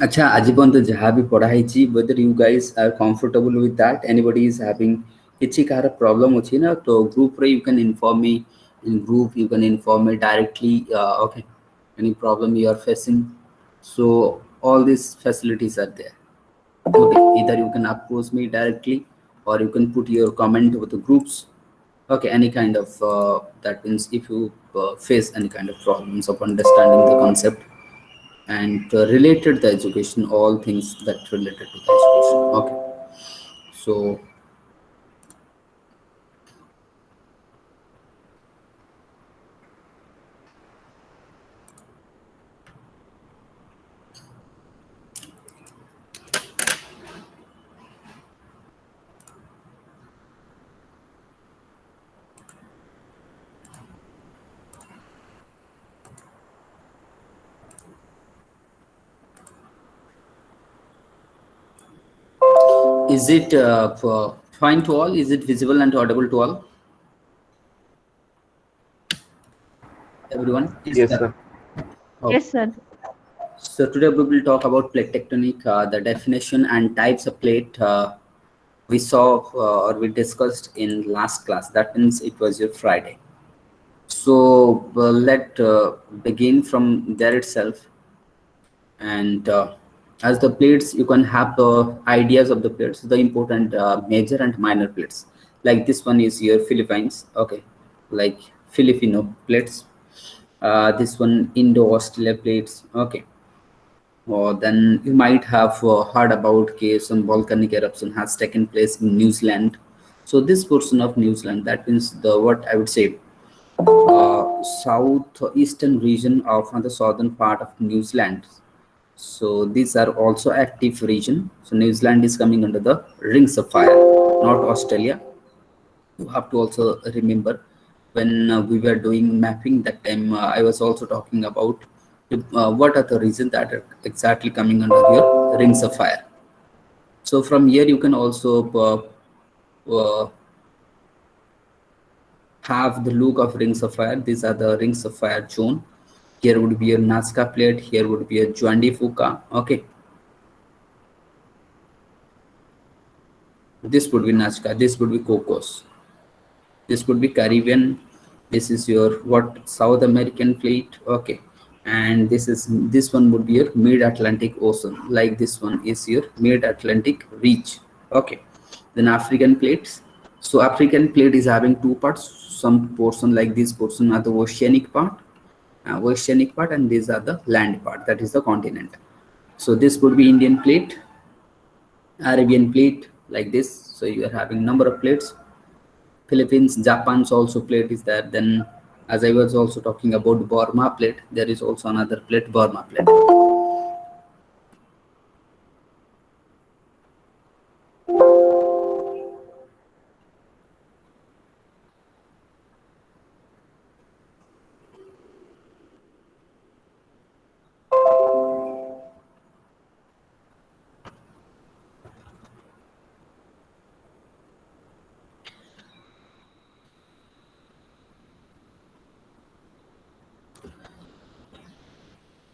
अच्छा आजीवन तो जहाँ भी पढ़ाई ची whether you guys are comfortable with that anybody is having किसी का problem होची ना तो group रे you can inform me in group you can inform me directly okay any problem you are facing so all these facilities are there okay either you can approach me directly or you can put your comment with the groups okay any kind of that means if you face any kind of problems of understanding the concept and related the education all things that related to the education okay so is it fine to all is it visible and audible to all everyone is Yes, that sir. okay Yes, sir. so today we will talk about plate tectonic the definition and types of plate we saw or we discussed in last class that means it was your Friday so let begin from there itself and as the plates you can have the ideas of the plates the important major and minor plates like this one is your Philippines okay like Filipino plates this one Indo-Australia plates okay or then you might have heard about some volcanic eruption has taken place in New Zealand so this portion of New Zealand that means the what I would say southeastern region of the southern part of New Zealand so these are also active region. So New Zealand is coming under the rings of fire, not Australia. You have to also remember when we were doing mapping that time I was also talking about what are the regions that are exactly coming under your rings of fire. So from here you can also have the look of rings of fire. These are the rings of fire zone. Here would be a Nazca plate. Here would be a Juandi Fuca. Okay, this would be Nazca. This would be Cocos. This would be Caribbean. This is your what South American fleet. Okay, and this one would be your mid-Atlantic Ocean. Like this one is your mid-Atlantic reach. Okay, then African plates. So African plate is having two parts. Some portion like this portion are the oceanic part, and these are the land part. That is the continent. So this would be Indian plate, Arabian plate like this. So you are having number of plates. Philippines, Japan's also plate is there. Then, as I was also talking about Burma plate, there is also another plate, Burma plate.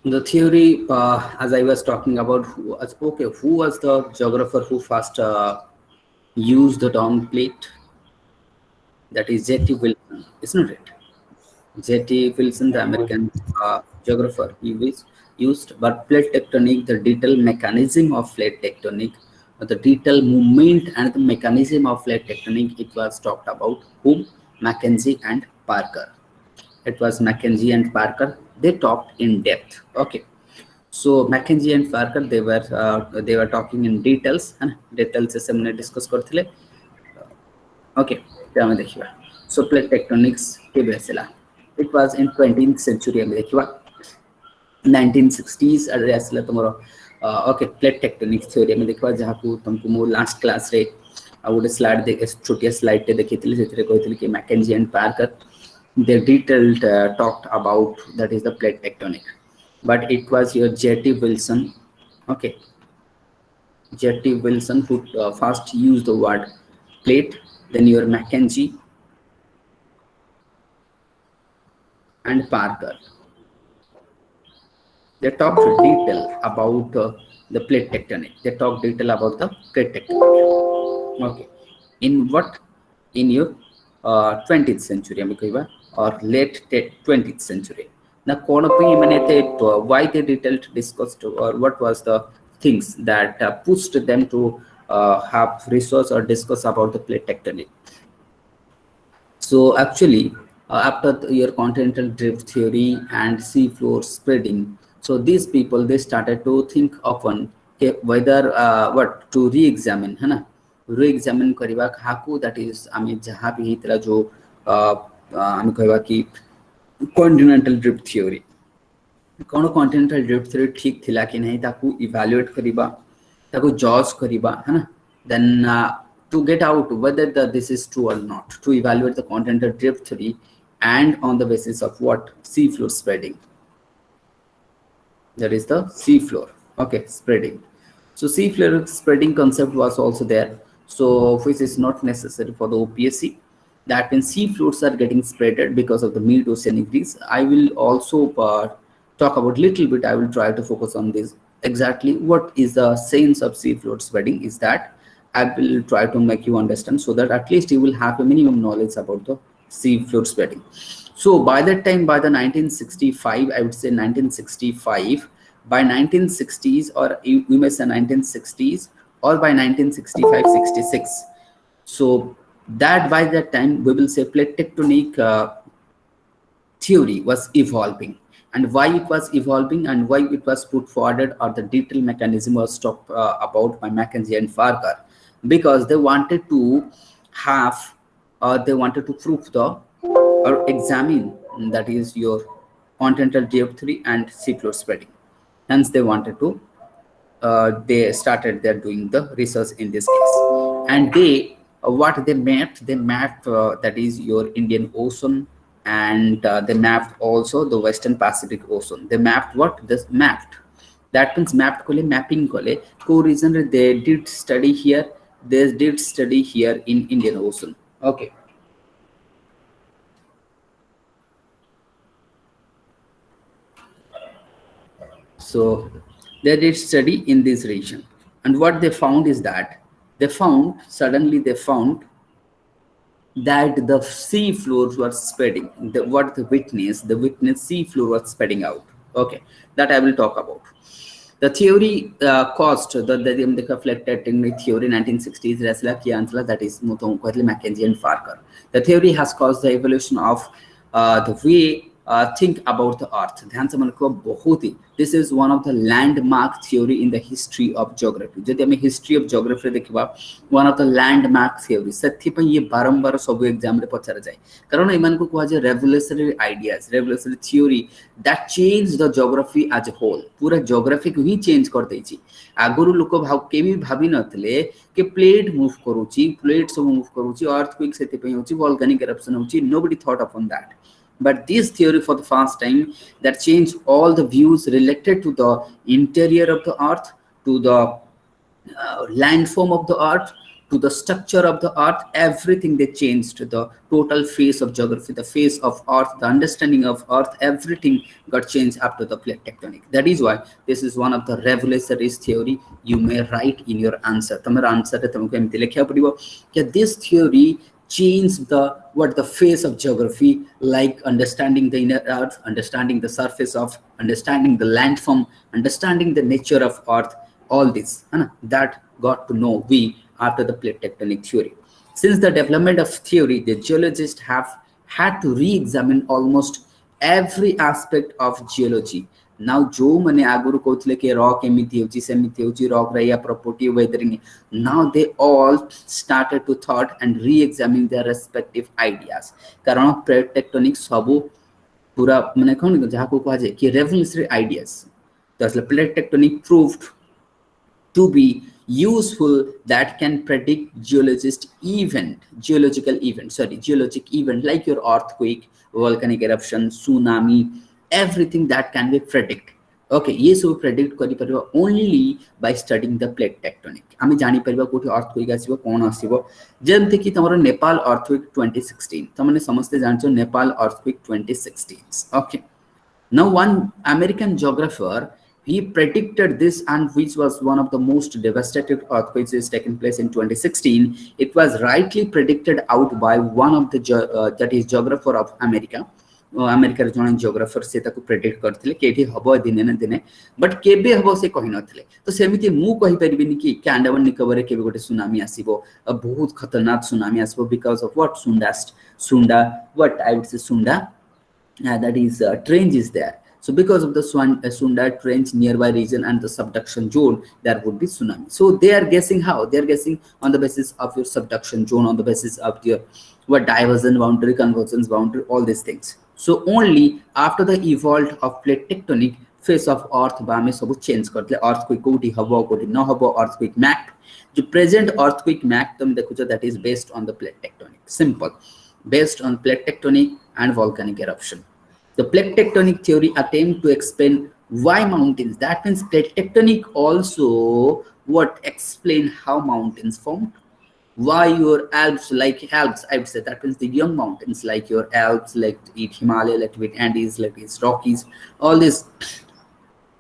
The theory, as I was talking about, who was the geographer who first used the term plate? That is J.T. Wilson, isn't it? J.T. Wilson, the Yes. American geographer, used, but plate tectonic, the detailed mechanism of plate tectonic, the detailed movement and the mechanism of plate tectonic, it was talked about whom? Mackenzie and Parker. It was Mackenzie and Parker. They talked in depth. Okay. So Mackenzie and Parker, they were talking in details and details से हमने discuss करते Okay, त्यामध्ये देखिए. So plate tectonics केबे असेला. It was in 20th century में देखिए 1960s अरे असला तुम्हारा okay plate tectonics theory में देखिए जहाँ को तुमको मो last class रे आ वो slide देख छोटी slide ते देखी थी जितने कोई थी कि Mackenzie and Parker they detailed talked about that is the plate tectonic, but it was your J.T. Wilson, okay, J.T. Wilson who first used the word plate, then your Mackenzie and Parker. They talked detail about the plate tectonic. They talk detail about the plate tectonic. Okay, in what, in your 20th century or late 20th century. Now, why they detailed discussed, or what was the things that pushed them to have research or discuss about the plate tectonic. So actually, after your continental drift theory and sea floor spreading, so these people, they started to think often whether what to re-examine, है ना, re-examine करिवा Haku, that is आमी जहाँ भी हितला जो आमी कहवा कि continental drift theory, कौन continental drift theory ठीक थिला कि नहीं ताकू evaluate करिवा, ताकू judge करिवा, है ना, then to get out whether this is true or not, to evaluate the continental drift theory, and on the basis of what, sea floor spreading, that is the sea floor, okay, spreading. So sea floor spreading concept was also there, so which is not necessary for the OPSC. That means sea floors are getting spreaded because of the mid oceanic breeze. I will also talk about little bit, I will try to focus on this. Exactly what is the sense of sea floor spreading is that I will try to make you understand, so that at least you will have a minimum knowledge about the sea floor spreading. So by that time, by the 1965, I would say 1965, by 1960s, or we may say 1960s, or by 1965-66. So that by that time, we will say plate tectonic theory was evolving. And why it was evolving and why it was put forward, or the detailed mechanism was talked about by Mackenzie and Farquhar, because they wanted to have, they wanted to prove the, or examine, that is your continental drift theory and sea floor spreading. Hence they wanted to, they started their doing the research in this case. And they, what they mapped, that is your Indian Ocean, and they mapped also the Western Pacific Ocean. They mapped what? This mapped. That means mapped kole, mapping kole. Co-reason they did study here. They did study here in Indian Ocean. Okay. So they did study in this region, and what they found is that they found that the sea floors were spreading. What the witness sea floor was spreading out. Okay, that I will talk about. The theory caused the plate tectonic theory 1960s that is Mackenzie and Farquhar. The theory has caused the evolution of the way think about the earth. This is one of the landmark theory in the history of geography. Jodi ame history of geography dekhiba, one of the landmark theory sethi pai ye barambar sabu exam re pachara jay, karon eman ko kuha je revolutionary ideas, revolutionary theory that changed the geography as a whole. Pura geography ko hi change kar deichi. Aguru loko kebi bhabi nathile ke plate move karuchi, plate सब move karuchi, earthquake sethi pai hochi, volcanic eruption hochi. Nobody thought upon that. But this theory for the first time that changed all the views related to the interior of the earth, to the landform of the earth, to the structure of the earth, everything they changed. The total face of geography, the face of earth, the understanding of earth, everything got changed after the plate tectonic. That is why this is one of the revolutionary theory. You may write in your answer. Tamara answer this theory change the face of geography, like understanding the inner earth, understanding the surface of, understanding the landform, understanding the nature of earth, all this that got to know we after the plate tectonic theory. Since the development of theory, the geologists have had to re-examine almost every aspect of geology. Now jo mane aguru kohthile ke rock emiti hochi semiti hochi, rock ra ya property weathering, now they all started to thought and re-examine their respective ideas. Karon plate tectonic sabu pura mane kon jaha ko kaje ki revolutionary ideas, thus the plate tectonic proved to be useful that can predict geologic event like your earthquake, volcanic eruption, tsunami, everything that can be predict. Okay, ye सब predict करि परिबा only by studying the plate tectonic. आमे जानि परिबा कोठी earthquake आसीबो कोन आसीबो, जेमते कि तमरो Nepal earthquake 2016 तमने समझते जानछो Nepal earthquake 2016. Okay, now one American geographer, he predicted this, and which was one of the most devastating earthquakes is taken place in 2016. It was rightly predicted out by one of the that is geographer of America. America जन geographer से ताको predict करथिले कि एठी हबो दिने न दिने, बट केबे हबो से कहि नथिले। तो सेमिति मु कहि परिबिनी कि अंडमान निकोबार रे केबे गोटे सुनामी आसीबो, बहुत खतरनाक सुनामी आसीबो बिकॉज ऑफ व्हाट सुंडा व्हाट आई वुड से सुंडा that is trench is there. So because of the Sunda trench nearby region and the subduction zone, there would be tsunami. So they are guessing how? They are guessing on the basis of your subduction zone, on the basis of your what diversion boundary, convergence boundary, all these things. So only after the evolved of plate tectonic face of earth बामे सब change करते earthquake कोटी हबो कोटी न हबो earthquake map जो present earthquake map तुम देखो जो that is based on the plate tectonic, simple, based on plate tectonic and volcanic eruption. The plate tectonic theory attempt to explain why mountains, that means plate tectonic also what explain how mountains formed, why your Alps, like Alps, I would say that means the young mountains like your Alps, like it Himalaya, like it Andes, like it's Rockies, all these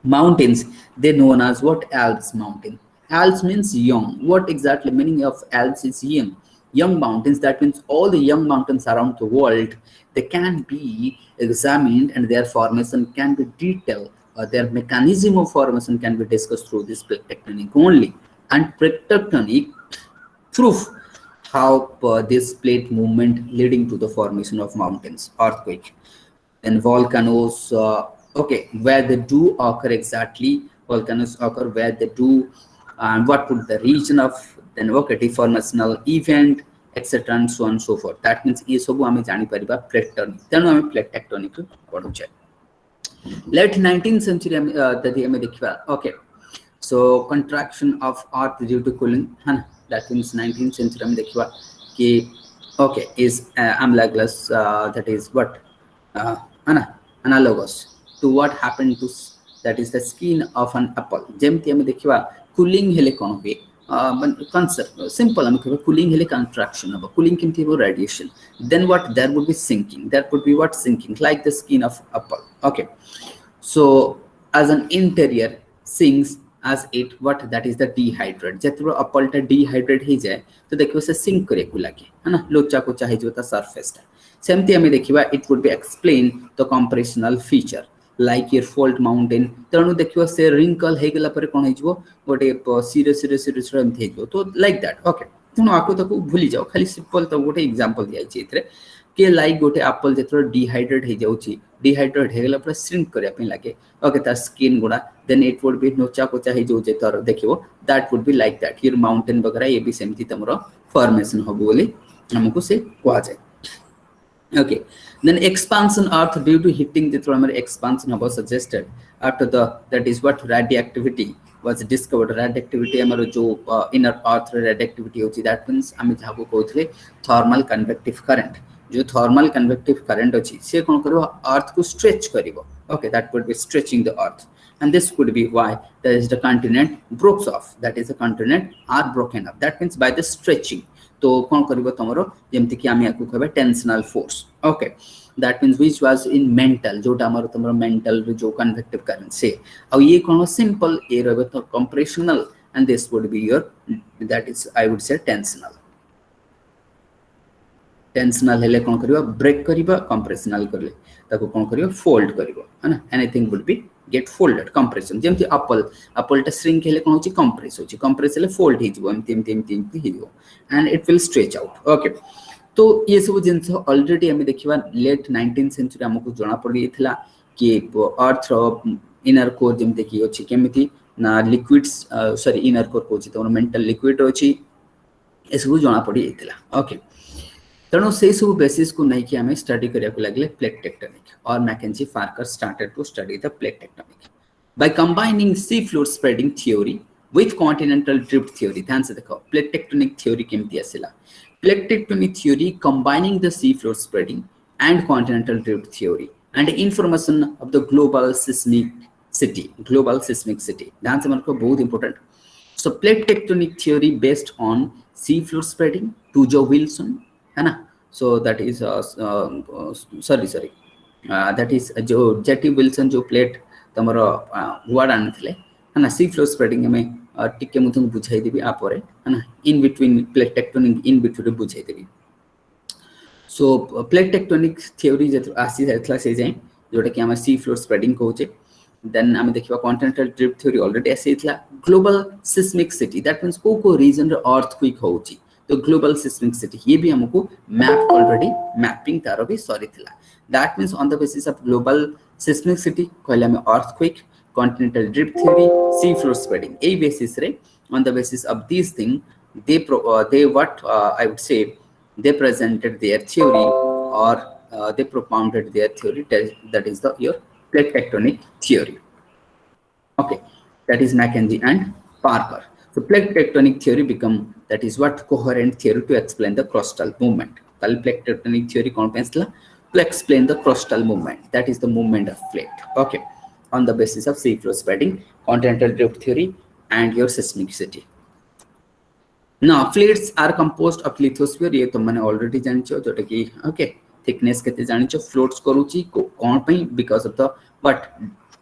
mountains, they known as what? Alps mountain. Alps means young. What exactly meaning of Alps is young? Young mountains, that means all the young mountains around the world, they can be examined and their formation can be detailed, or their mechanism of formation can be discussed through this plate tectonic only. And plate tectonic proof how this plate movement leading to the formation of mountains, earthquake, then volcanoes, okay, where they do occur exactly, volcanoes occur where they do, and what would the region of, then okay, deformational event, etc. and so on and so forth. That means ये सब हमें जानी परिबा plate tectonic, तेणु हमें plate tectonic को पढ़ुचे। Late 19th century तभी हमें देखिबा, okay, so contraction of earth due to cooling, है ना, that means 19th century हमें देखिबा कि okay is analogous, that is what, है ना, analogous to what happened to, that is the skin of an apple. जेमती हमें देखिबा cooling हेले कौन हुए, concept simple, हमें कहबा cooling हेले contraction हबा, cooling केमती हबो radiation, then what, there would be sinking, there would be what, sinking like the skin of apple. Okay, so as an interior sinks as it what, that is the dehydrate, जेतरो apple टा dehydrate हे जाए तो देखिबो से sink करे को लागे, है ना, लोचा को चाहे जो ता surface टा सेमती हमें देखिबा it would be explain the compressional feature like your fault mountain, तेणु देखिबो से wrinkle हे गेला परे कोन हेजबो गोटे सिरे एमथि हेजबो, तो like that. Okay, तेणु आको तको भूली जाओ, खाली सिंपल तो गोटे एग्जांपल दिया छै इतरे के लाइक गोटे एप्पल जेतरो डिहाइड्रेट हे जाउची, डिहाइड्रेट हे गेला पर श्रिंक करिया पे लागे, ओके, तार स्किन गुडा देन इट वुड बी नोचा कोचा हे जो जे तर देखिबो that would be like that, here mountain वगैरह ये भी सेमती तमरो फॉर्मेशन हबो बोली हमको से कोआ जाय। Okay, then expansion earth due to hitting the thermal expansion was suggested after the, that is what, radioactivity was discovered. Radioactivity हमारो जो inner earth radioactivity होची, that means आमी जाको कहथले thermal convective current, जो thermal convective current होची से कोन करबो earth को stretch करिवो, okay, that would be stretching the earth, and this could be why there is the continent breaks off, that is the continent are broken up, that means by the stretching, तो कौन करिवो तमरो जेमति कि आमी आकु कहबे tensional force, okay, that means which was in mental, जोटा हमरो तमरो mental जो convective current से, अब ये कोन सिंपल ए रहबे तो compressional, and this would be your, that is I would से टेंशनल। टेंशनल हेले कोन करिवो ब्रेक करिवो, कंप्रेशनल करले ताको कोन करिवो फोल्ड करिवो, है ना, anything would be get folded, compression जेमति एप्पल टा श्रिंक हेले कोन होची कंप्रेस होची, कंप्रेस हेले फोल्ड हे जिवो, एमति हे जिवो and it will stretch out. Okay, तो ये सब जिंस ऑलरेडी हमें देखिबा लेट 19th सेंचुरी हमको जणा पड़ी थिला कि अर्थ इनर कोर जेमति कि होची केमिति ना liquids, sorry inner core Kochi तो मेंटल लिक्विड होची, ए सब जणा पड़ी थिला। ओके, तेणु से सब बेसिस को नहीं कि हमें स्टडी करिया को लागले प्लेट टेक्टोनिक, और McKenzie Parker started to study the plate tectonic by combining sea floor spreading theory with continental drift theory. ध्यान से देखो प्लेट टेक्टोनिक थ्योरी केमती आसिला, plate tectonic theory combining the sea floor spreading and continental drift theory and information of the global seismicity, ध्यान से मतलब बहुत important. So plate tectonic theory based on sea floor spreading Tuzo Wilson, है ना, सो that is sorry that is जो jetty Wilson जो plate तमरो word आनथिले है ना सी फ्लोर स्प्रेडिंग में टिके मु तुमको बुझाई देबी आ परे है ना in between plate tectonic in between बुझाई देबी सो प्लेट टेक्टोनिक थ्योरी जे आसी जायथला से जाय जोटा कि हम सी फ्लोर स्प्रेडिंग कहूचे देन आम देखिबा कॉन्टिनेंटल ड्रिफ्ट थ्योरी ऑलरेडी आसीथला ग्लोबल सिस्मिक दैट मींस को रीजन रे अर्थक्वेक होउची तो ग्लोबल सिस्मिक सिटी ये भी हमको मैप ऑलरेडी मैपिंग तारो भी सॉरी थिला that means on the basis of global seismic city कहले हम अर्थक्वेक कॉन्टिनेंटल ड्रिफ्ट थ्योरी सी फ्लोर स्प्रेडिंग ए बेसिस रे on the basis of these things they what I would say they presented their theory or they propounded their theory that is the your plate tectonic theory. Okay, that is Mackenzie and Parker. So plate tectonic theory become that is what coherent theory to explain the crustal movement. Plate tectonic theory to explain the crustal movement, that is the movement of plate. Okay, on the basis of sea floor spreading, continental drift theory and your seismicity. Now plates are composed of lithosphere ये तुम मैंने already जानिचो जोटा कि okay thickness केते जानिचो floats करूची कौन पई because of the but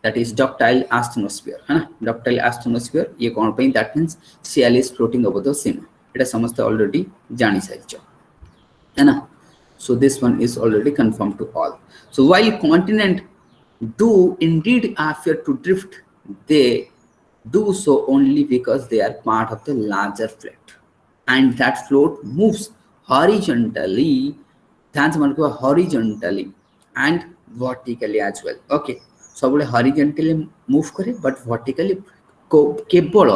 that is ductile asthenosphere है ना ductile asthenosphere ये कौन पई that means CL is floating over the seam एटा समस्त already जानि सारिचो है ना so this one is already confirmed to all. So while continent do indeed appear to drift, they do so only because they are part of the larger plate and that float moves horizontally horizontally and vertically as well. Okay, so horizontally move करे but vertically केवल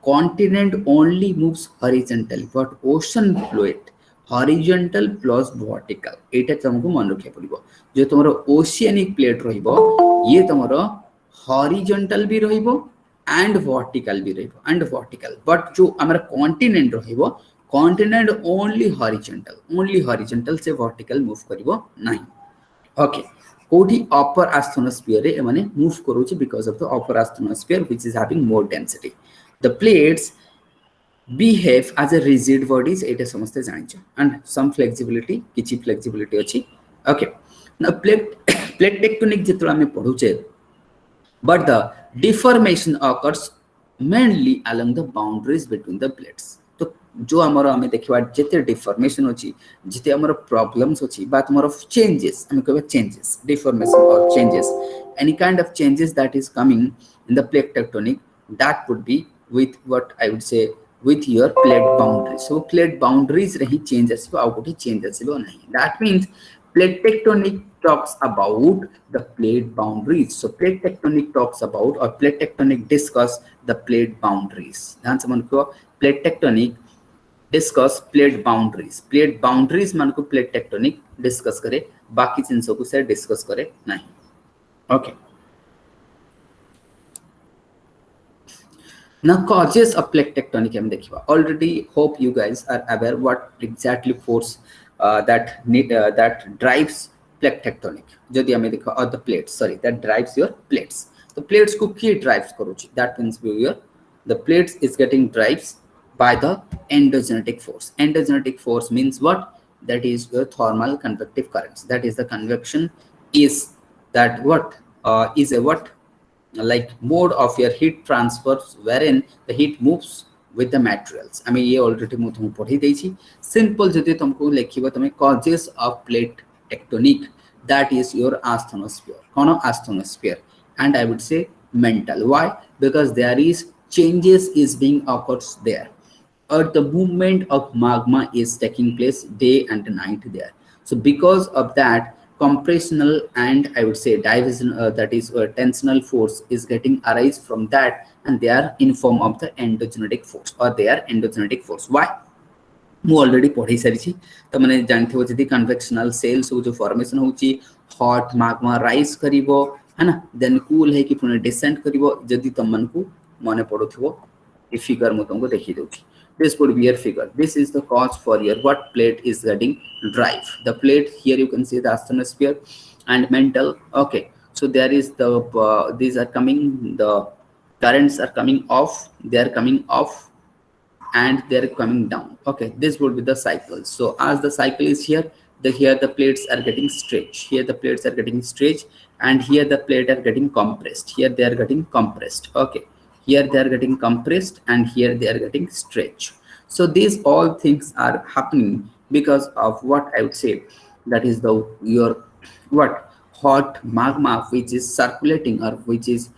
continent only moves horizontally but ocean fluid horizontal plus vertical एटा तुमको मन रखिया पड़िबो जो तुमरो oceanic plate रहिबो ये तुमरो horizontal भी रहिबो and vertical भी रहिबो and vertical but जो हमरा continent रहिबो continent only horizontal से vertical move करिबो नहीं. Okay, कोठी upper asthenosphere रे माने move करूची because of the upper asthenosphere which is having more density. The plates behave as a rigid bodies एटा समझते जानिचो and some flexibility किछि flexibility अछि. Okay, now plate tectonic जेतला में पढुचे but the deformation occurs mainly along the boundaries between the plates. तो जो हमारा हमें देखिबा जेते डिफॉर्मेशन अछि जेते हमर प्रॉब्लम्स अछि बा हमर चेंजेस हम कहबा changes deformation or changes any kind of changes that is coming in the plate tectonic that would be with what I would say with your plate boundaries. So plate boundaries रही change आसीबो आ कोठी change आसीबो नहीं. That means plate tectonic talks about the plate boundaries. So plate tectonic talks about or plate tectonic discuss the plate boundaries. ध्यान से मन को plate tectonic discuss plate boundaries. Plate boundaries मन को plate tectonic discuss करे बाकी चीजों को से discuss करे नहीं. Okay. Now causes of plate tectonic हम देखिबा. Already hope you guys are aware what exactly force that drives plate tectonic. जदि हमें देखो or the plates sorry that drives your plates. The plates को की drives करूची. That means the plates is getting drives by the endogenetic force. Endogenetic force means what? That is your thermal convective currents. That is the convection is that what is a what like mode of your heat transfer wherein the heat moves with the materials. I mean ये already मैं तुमको पढ़ी देइछि. Simple जदि तुमको लिखिबा तमे causes of plate tectonic that is your asthenosphere. कौन asthenosphere and I would say mental. Why? Because there is changes is being occurs there or the movement of magma is taking place day and night there. So because of that compressional and I would say division that is tensional force is getting arise from that and they are in form of the endogenetic force or they are endogenetic force. Why? मु already पढ़ी सारी तो मैंने जानथिबो जदी convectional sales जो formation होची hot magma rise करिवो है ना देन कूल है कि पुणे डिसेंट करिवो जदी तम मन को माने पडुथिबो ए फिगर मु तुमको देखि दोछि. This would be your figure. This is the cause for your what plate is getting drive. The plate here you can see the asthenosphere and mental. Okay, so there is the these are coming, the currents are coming off, they are coming off and they are coming down. Okay, this would be the cycle. So as the cycle is here, here the plates are getting stretched, here the plates are getting stretched, and here the plate are getting compressed, here they are getting compressed. Okay, here they are getting compressed and here they are getting stretched. So these all things are happening because of what I would say, that is the your what hot magma which is circulating or which is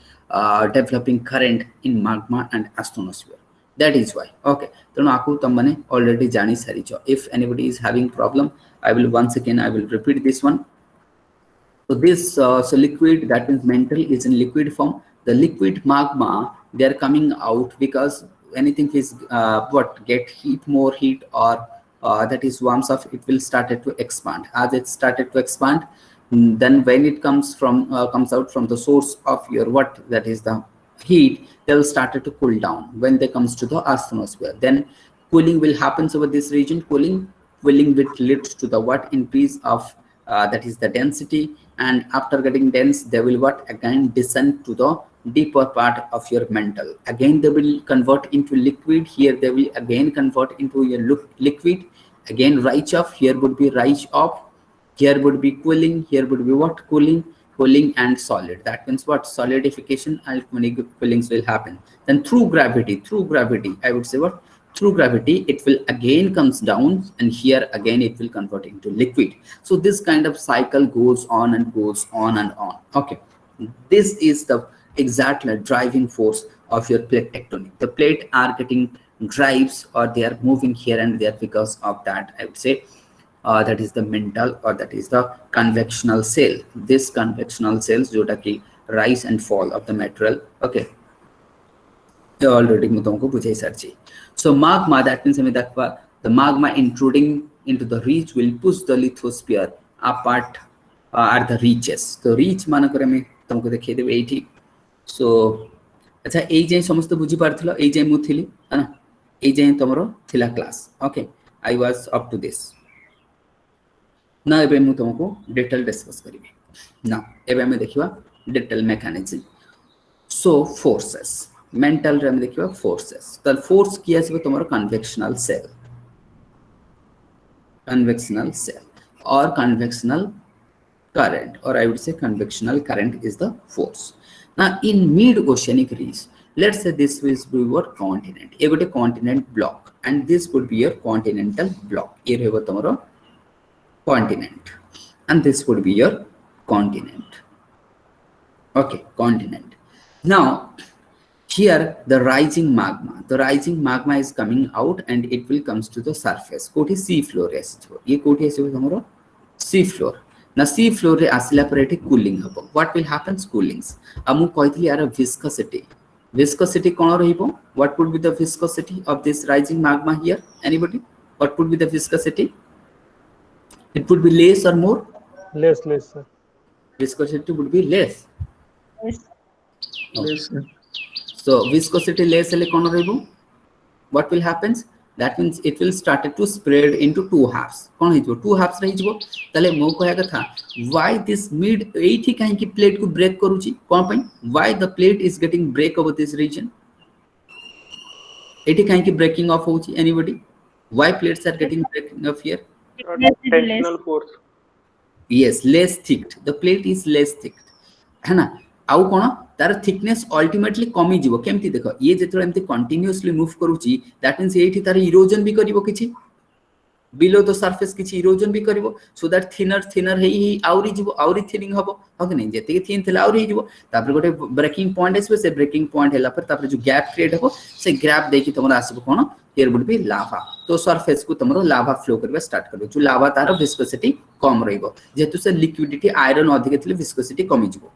developing current in magma and astronosphere. That is why. Okay, ତେଣୁ ଆକୁ ତମମାନେ already ଜାଣି ସାରିଛ. If anybody is having problem, I will once again I will repeat this one. So this so liquid, that means mantle is in liquid form. The liquid magma, they are coming out because anything is what get heat, more heat, or that is warms up, it will started to expand. As it started to expand, then when it comes out from the source of your what, that is the heat, they will started to cool down. When they comes to the astronosphere, then cooling will happen over this region. Cooling which leads to the what, increase of that is the density, and after getting dense they will what, again descend to the deeper part of your mantle. Again they will convert into liquid. Here they will again convert into your liquid. Again rise up, here would be rise up, here would be cooling, here would be what, cooling and solid. That means what, solidification and coolings will happen. Then through gravity I would say what, through gravity it will again comes down, and here again it will convert into liquid. So this kind of cycle goes on and goes on and on. Okay, this is the exact driving force of your plate tectonic. The plate are getting drives, or they are moving here and there because of that, I would say. That is the mantle, or that is the convectional cell. This convectional cells jota ki rise and fall of the material. Okay, already mu tumko bujhai sarchi. So magma, that means the magma intruding into the reach will push the lithosphere apart at the reaches. So reach manakore me tumko dekhai debi eiti. So acha ei jai samaste buji parthilo, ei jai mu thili ana, ei jai tomoro thila class. Okay, I was up to this. ना एबे मु तुमको detail discuss करिवे. ना एबे हमें देखिवा detail mechanism. So forces, mantle रे हमें देखिवा फोर्सेस. त फोर्स की आसीबे तमरो convectional cell or convectional current, or I would say convectional current is the force. Now in mid oceanic reach, let's say this will be your continent, a gote continent block, and this would be your continental block. Here hebo tomoro continent, and this would be your continent. Okay, continent. Now here the rising magma is coming out, and it will comes to the surface. Koti sea floor ye koti asibo tomoro sea floor. Now sea floor re asila pare eti cooling habo. What will happen? Coolings. Amu koithili ara viscosity kono rahibo. What would be the viscosity of this rising magma here? Anybody? What would be the viscosity? It would be less or more? Less, sir. Viscosity would be less. Less, sir. So viscosity less ele kono rahibo. What will happen? That means it will start to spread into two halves. Kono hijibo? Two halves rahijibo. Tale mo koya katha, why this mid eithi kahi ki plate ku break karuchi? Kon pai? Why the plate is getting break over this region? Eithi kahi ki breaking off hochi? Anybody? Why plates are getting breaking off here? Tensional force. Yes, less thick. The plate is less thick. है ना? आउ कोन तार thickness ultimately कमी जीवो. केमती देखो, ये जेतले एमती कंटीन्यूअसली मूव करूची, दैट मींस एठी तार इरोजन भी करिवो किछि, बिलो द सरफेस किछि इरोजन भी करिवो, सो दैट थिनर हेई आउरी जीवो, आउरी थिनिंग हबो. हक नै जेते थिन थिला आउरी जीवो. तापर गोटे ब्रेकिंग पॉइंट आसीबो. से ब्रेकिंग पॉइंट हैला पर तापर जो गैप क्रिएट हबो, से गैप देखि तमरा आसीबो कोन, here would be lava. तो सरफेस को तमरो लावा फ्लो करबा स्टार्ट करबो. जो लावा तार विस्कोसिटी कम रहइबो, जेतु से लिक्विडिटी आयरन अधिक थिले विस्कोसिटी कमी जीवो,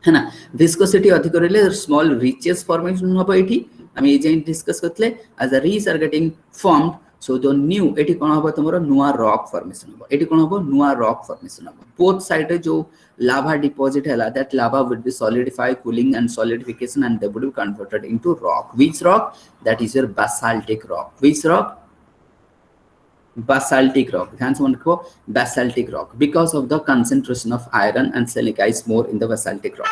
है ना. विस्कोसिटी अधिक रहले स्मॉल रिचेस फॉर्मेशन हबो. एठी हम ए जेन डिस्कस करतले, as a ridge are getting formed. So the new एठी कोन हबो तमरो नुआ रॉक फॉर्मेशन हबो. एठी कोन हबो नुआ रॉक फॉर्मेशन हबो. बोथ साइड रे जो lava deposit hela, that lava would be solidified, cooling and solidification, and they would be converted into rock. Which rock? That is your basaltic rock. Which rock? Basaltic rock. Basaltic rock, because of the concentration of iron and silica is more in the basaltic rock.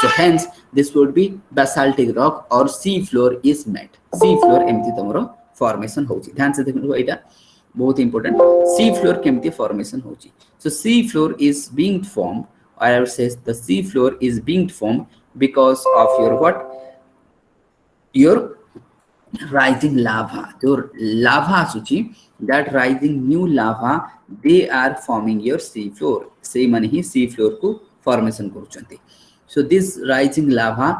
So hence this would be basaltic rock, or sea floor is met. Sea floor एमती तमरो formation होची. ध्यान से देखो एटा बहुत important sea floor केमती formation होची so sea floor is being formed I would say the sea floor is being formed because of your what your rising lava your lava asuchi that rising new lava they are forming your sea floor say mane hi sea floor ku formation karuchanti so this rising lava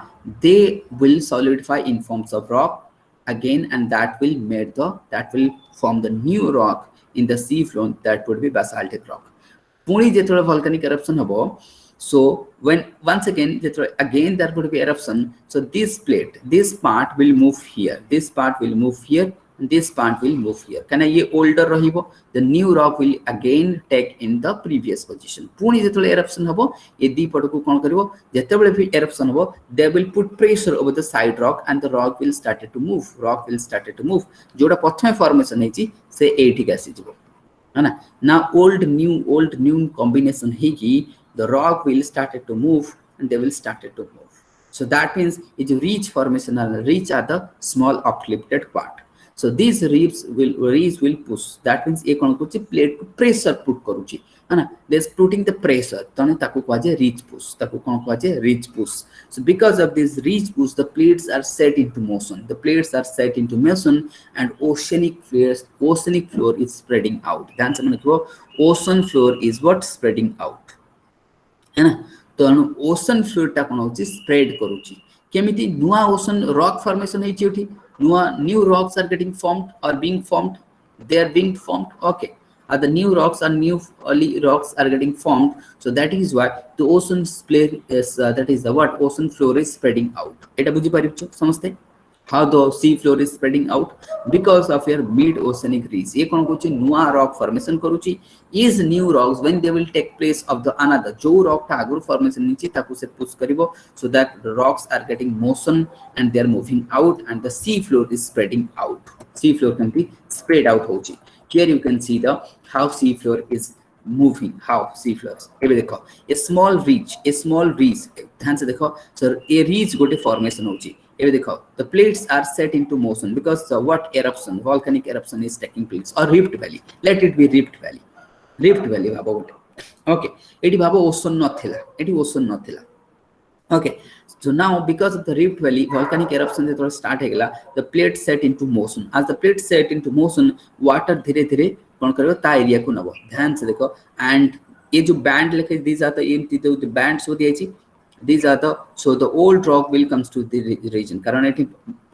they will solidify in forms of rock again and that will form the new rock in the sea floor that would be basaltic rock पुणी जेतोळे volcanic eruption हबो so when once again again there would be eruption so this part will move here this part will move here and this part will move here kana ye older rahibo the new rock will again take in the previous position पुणी जेतोळे eruption हबो ए दी पट को कोन करबो जेतेबेले भी eruption हबो they will put pressure over the side rock and the rock will started to move जोडा प्रथमे formation हेची से 80 का सिजबो है ना now old new combination है the rock will started to move and they will started to move so that means it reach formation and reach are the small uplifted part so these reefs will push that means ये कौन कुछ plate को pressure put करूची है ना they is putting the pressure तने ताकु kwaje reach push so because of this reach push the plates are set into motion and oceanic floor is spreading out then समझ लो ocean floor is what spreading out है ना तो ocean floor टा कौन होची spread करूची केमिति नुआ ocean rock formation है चिउठी new rocks are getting formed or being formed they are being formed okay the new rocks are getting formed so that is why the ocean floor is that is the what ocean floor is spreading out eta बुझी पारिछ समझते how the sea floor is spreading out because of your mid oceanic ridge ये कौन कुछ नुआ rock formation करूची is new rocks when they will take place of the another जो rock था आगुर formation नीचे ताकु से push करिवो so that the rocks are getting motion and they are moving out and the sea floor is spreading out sea floor can be spread out होची here you can see the how sea floor is moving how sea floors एबे देखो a small ridge ध्यान से देखो sir a ridge गोटे formation होची एबे देखो the plates are set into motion because what eruption volcanic eruption is taking place or rift valley let it be rift valley भाबो गोटे okay एटी भाबो ocean नथिला okay so now because of the rift valley volcanic eruption J start हेगला the plates set into motion as the plates set into motion water धीरे धीरे कौन करबो ता एरिया को नबो ध्यान से देखो and ये जो band लिखे these are the empty the bands हो दियाची these are the so the old rock will comes to the region karan eti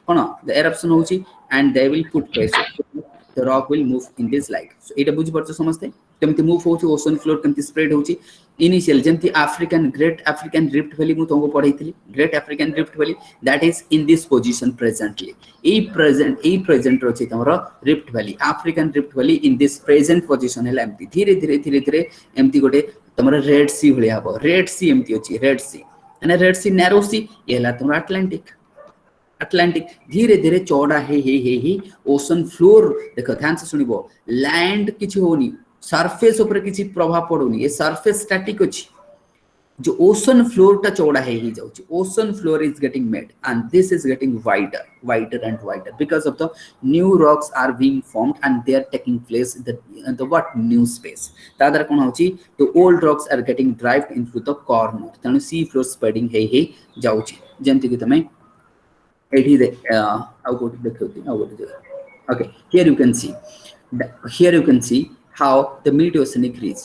kono the eruption hochi and they will put pressure the rock will move in this light so eta buji parcho samaste kemti move hochi ocean floor kemti spread hochi initial jemti great african rift valley mu tongo padhaithili great african rift valley that is in this position presently a present rochi tamara rift valley african rift valley in this present position hela emti dhire emti gote tamara red sea bhali habo red sea emti hochi red sea and red sea narrow sea yela tamara atlantic धीरे धीरे चौड़ा हे ocean floor देखो ध्यान से सुनिबो land किछि होनी surface ऊपर किछि प्रभाव पड़ोनी ये सरफेस स्टैटिक अछि जो ओशन फ्लोर टा चौड़ा हे ही जाउची ocean floor is getting made and this is getting wider because of the new rocks are being formed and they are taking place in the what new space तादर कोन होची the old rocks are getting driven into the corner Tanu sea floor spreading हे जाउची जेंति कि तमे एठी दे okay here you can see how the mid oceanic ridge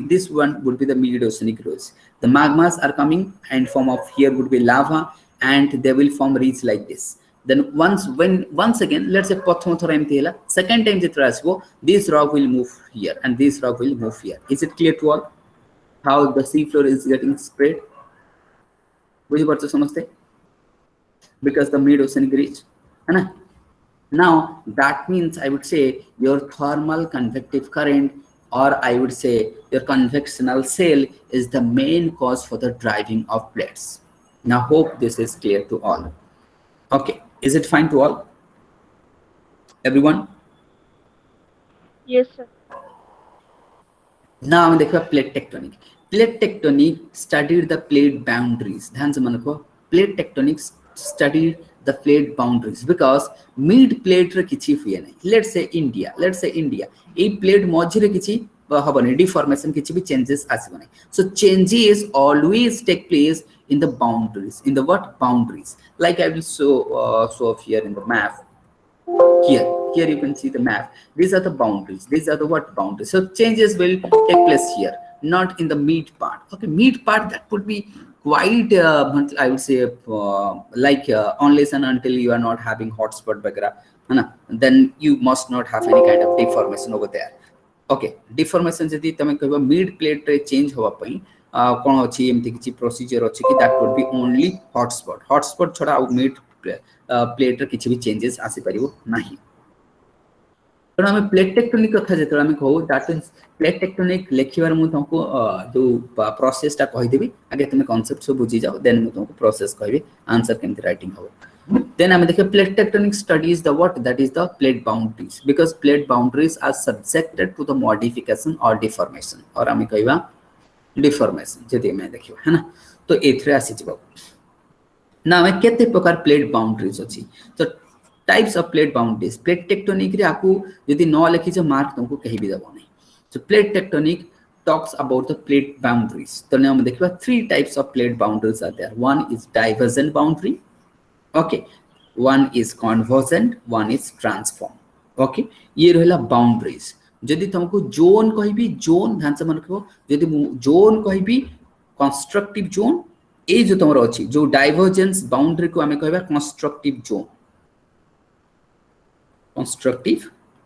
this one would be the mid oceanic ridge the magmas are coming and form of here would be lava and they will form ridge like this then once again let's say prothom thora emti hela second time jitra asbo this rock will move here and this rock will move here is it clear to all how the sea floor is getting spread बुझि परछ समझते because the mid oceanic ridge है ना now that means I would say your thermal convective current or I would say your convectional cell is the main cause for the driving of plates now hope this is clear to all okay is it fine to all everyone Yes, sir. now हम देखो plate tectonic studied the plate boundaries ध्यान से मन को plate tectonics studied the plate boundaries because mid plate रे किछि हुए नहीं. Let's say India A plate मझिरे किछि हबनी deformation किछि भी changes आसीबो नहीं. So changes always take place in the boundaries, in the what boundaries. Like I will show here in the map. Here you can see the map. These are the boundaries. These are the what boundaries. So changes will take place here, not in the mid part. Okay, mid part that would be quite I would say like unless and until you are not having hotspot background, then you must not have any kind of deformation over there. Okay, deformation जदि तमे कहबो mid plate रे change होवा पई कोन अछि एमति किछि procedure अछि कि that would be only hotspot छोड़ा mid plate रे किछि भी changes आसी परिबो नाही. तो हमें प्लेट टेक्टोनिक कथा जेतरा हमें कहू दैट मींस प्लेट टेक्टोनिक लेखिबार मु तुमको जो प्रोसेस टा कहि देबी आगे तुम कांसेप्ट सब बुझी जाओ देन मु तुमको प्रोसेस कहबी आंसर केमति राइटिंग हो. Then I'm देखिए plate tectonic studies the what that is the plate boundaries because plate boundaries are subjected to the modification or deformation और हमें कहबा deformation जदि मैं देखियो है ना. तो एथरे आसी जबो ना हमें केते प्रकार प्लेट बाउंड्रीज अछि. तो types of plate boundaries plate tectonic रे आपको यदि न लिखि छ मार्क तुमको कहि भी दबो नहीं. So plate tectonic talks about the plate boundaries. तो ने हम देखबा three types of plate boundaries are there. One is divergent boundary. Okay, one is convergent, one is transform. Okay, ये रहला boundaries. जदि तुमको जोन कहबी जोन ध्यान से मन रखबो जदि जोन कहबी कंस्ट्रक्टिव जोन ए जो तमरो अछि जो डाइवर्जेंस बाउंड्री को हमें कहबा कंस्ट्रक्टिव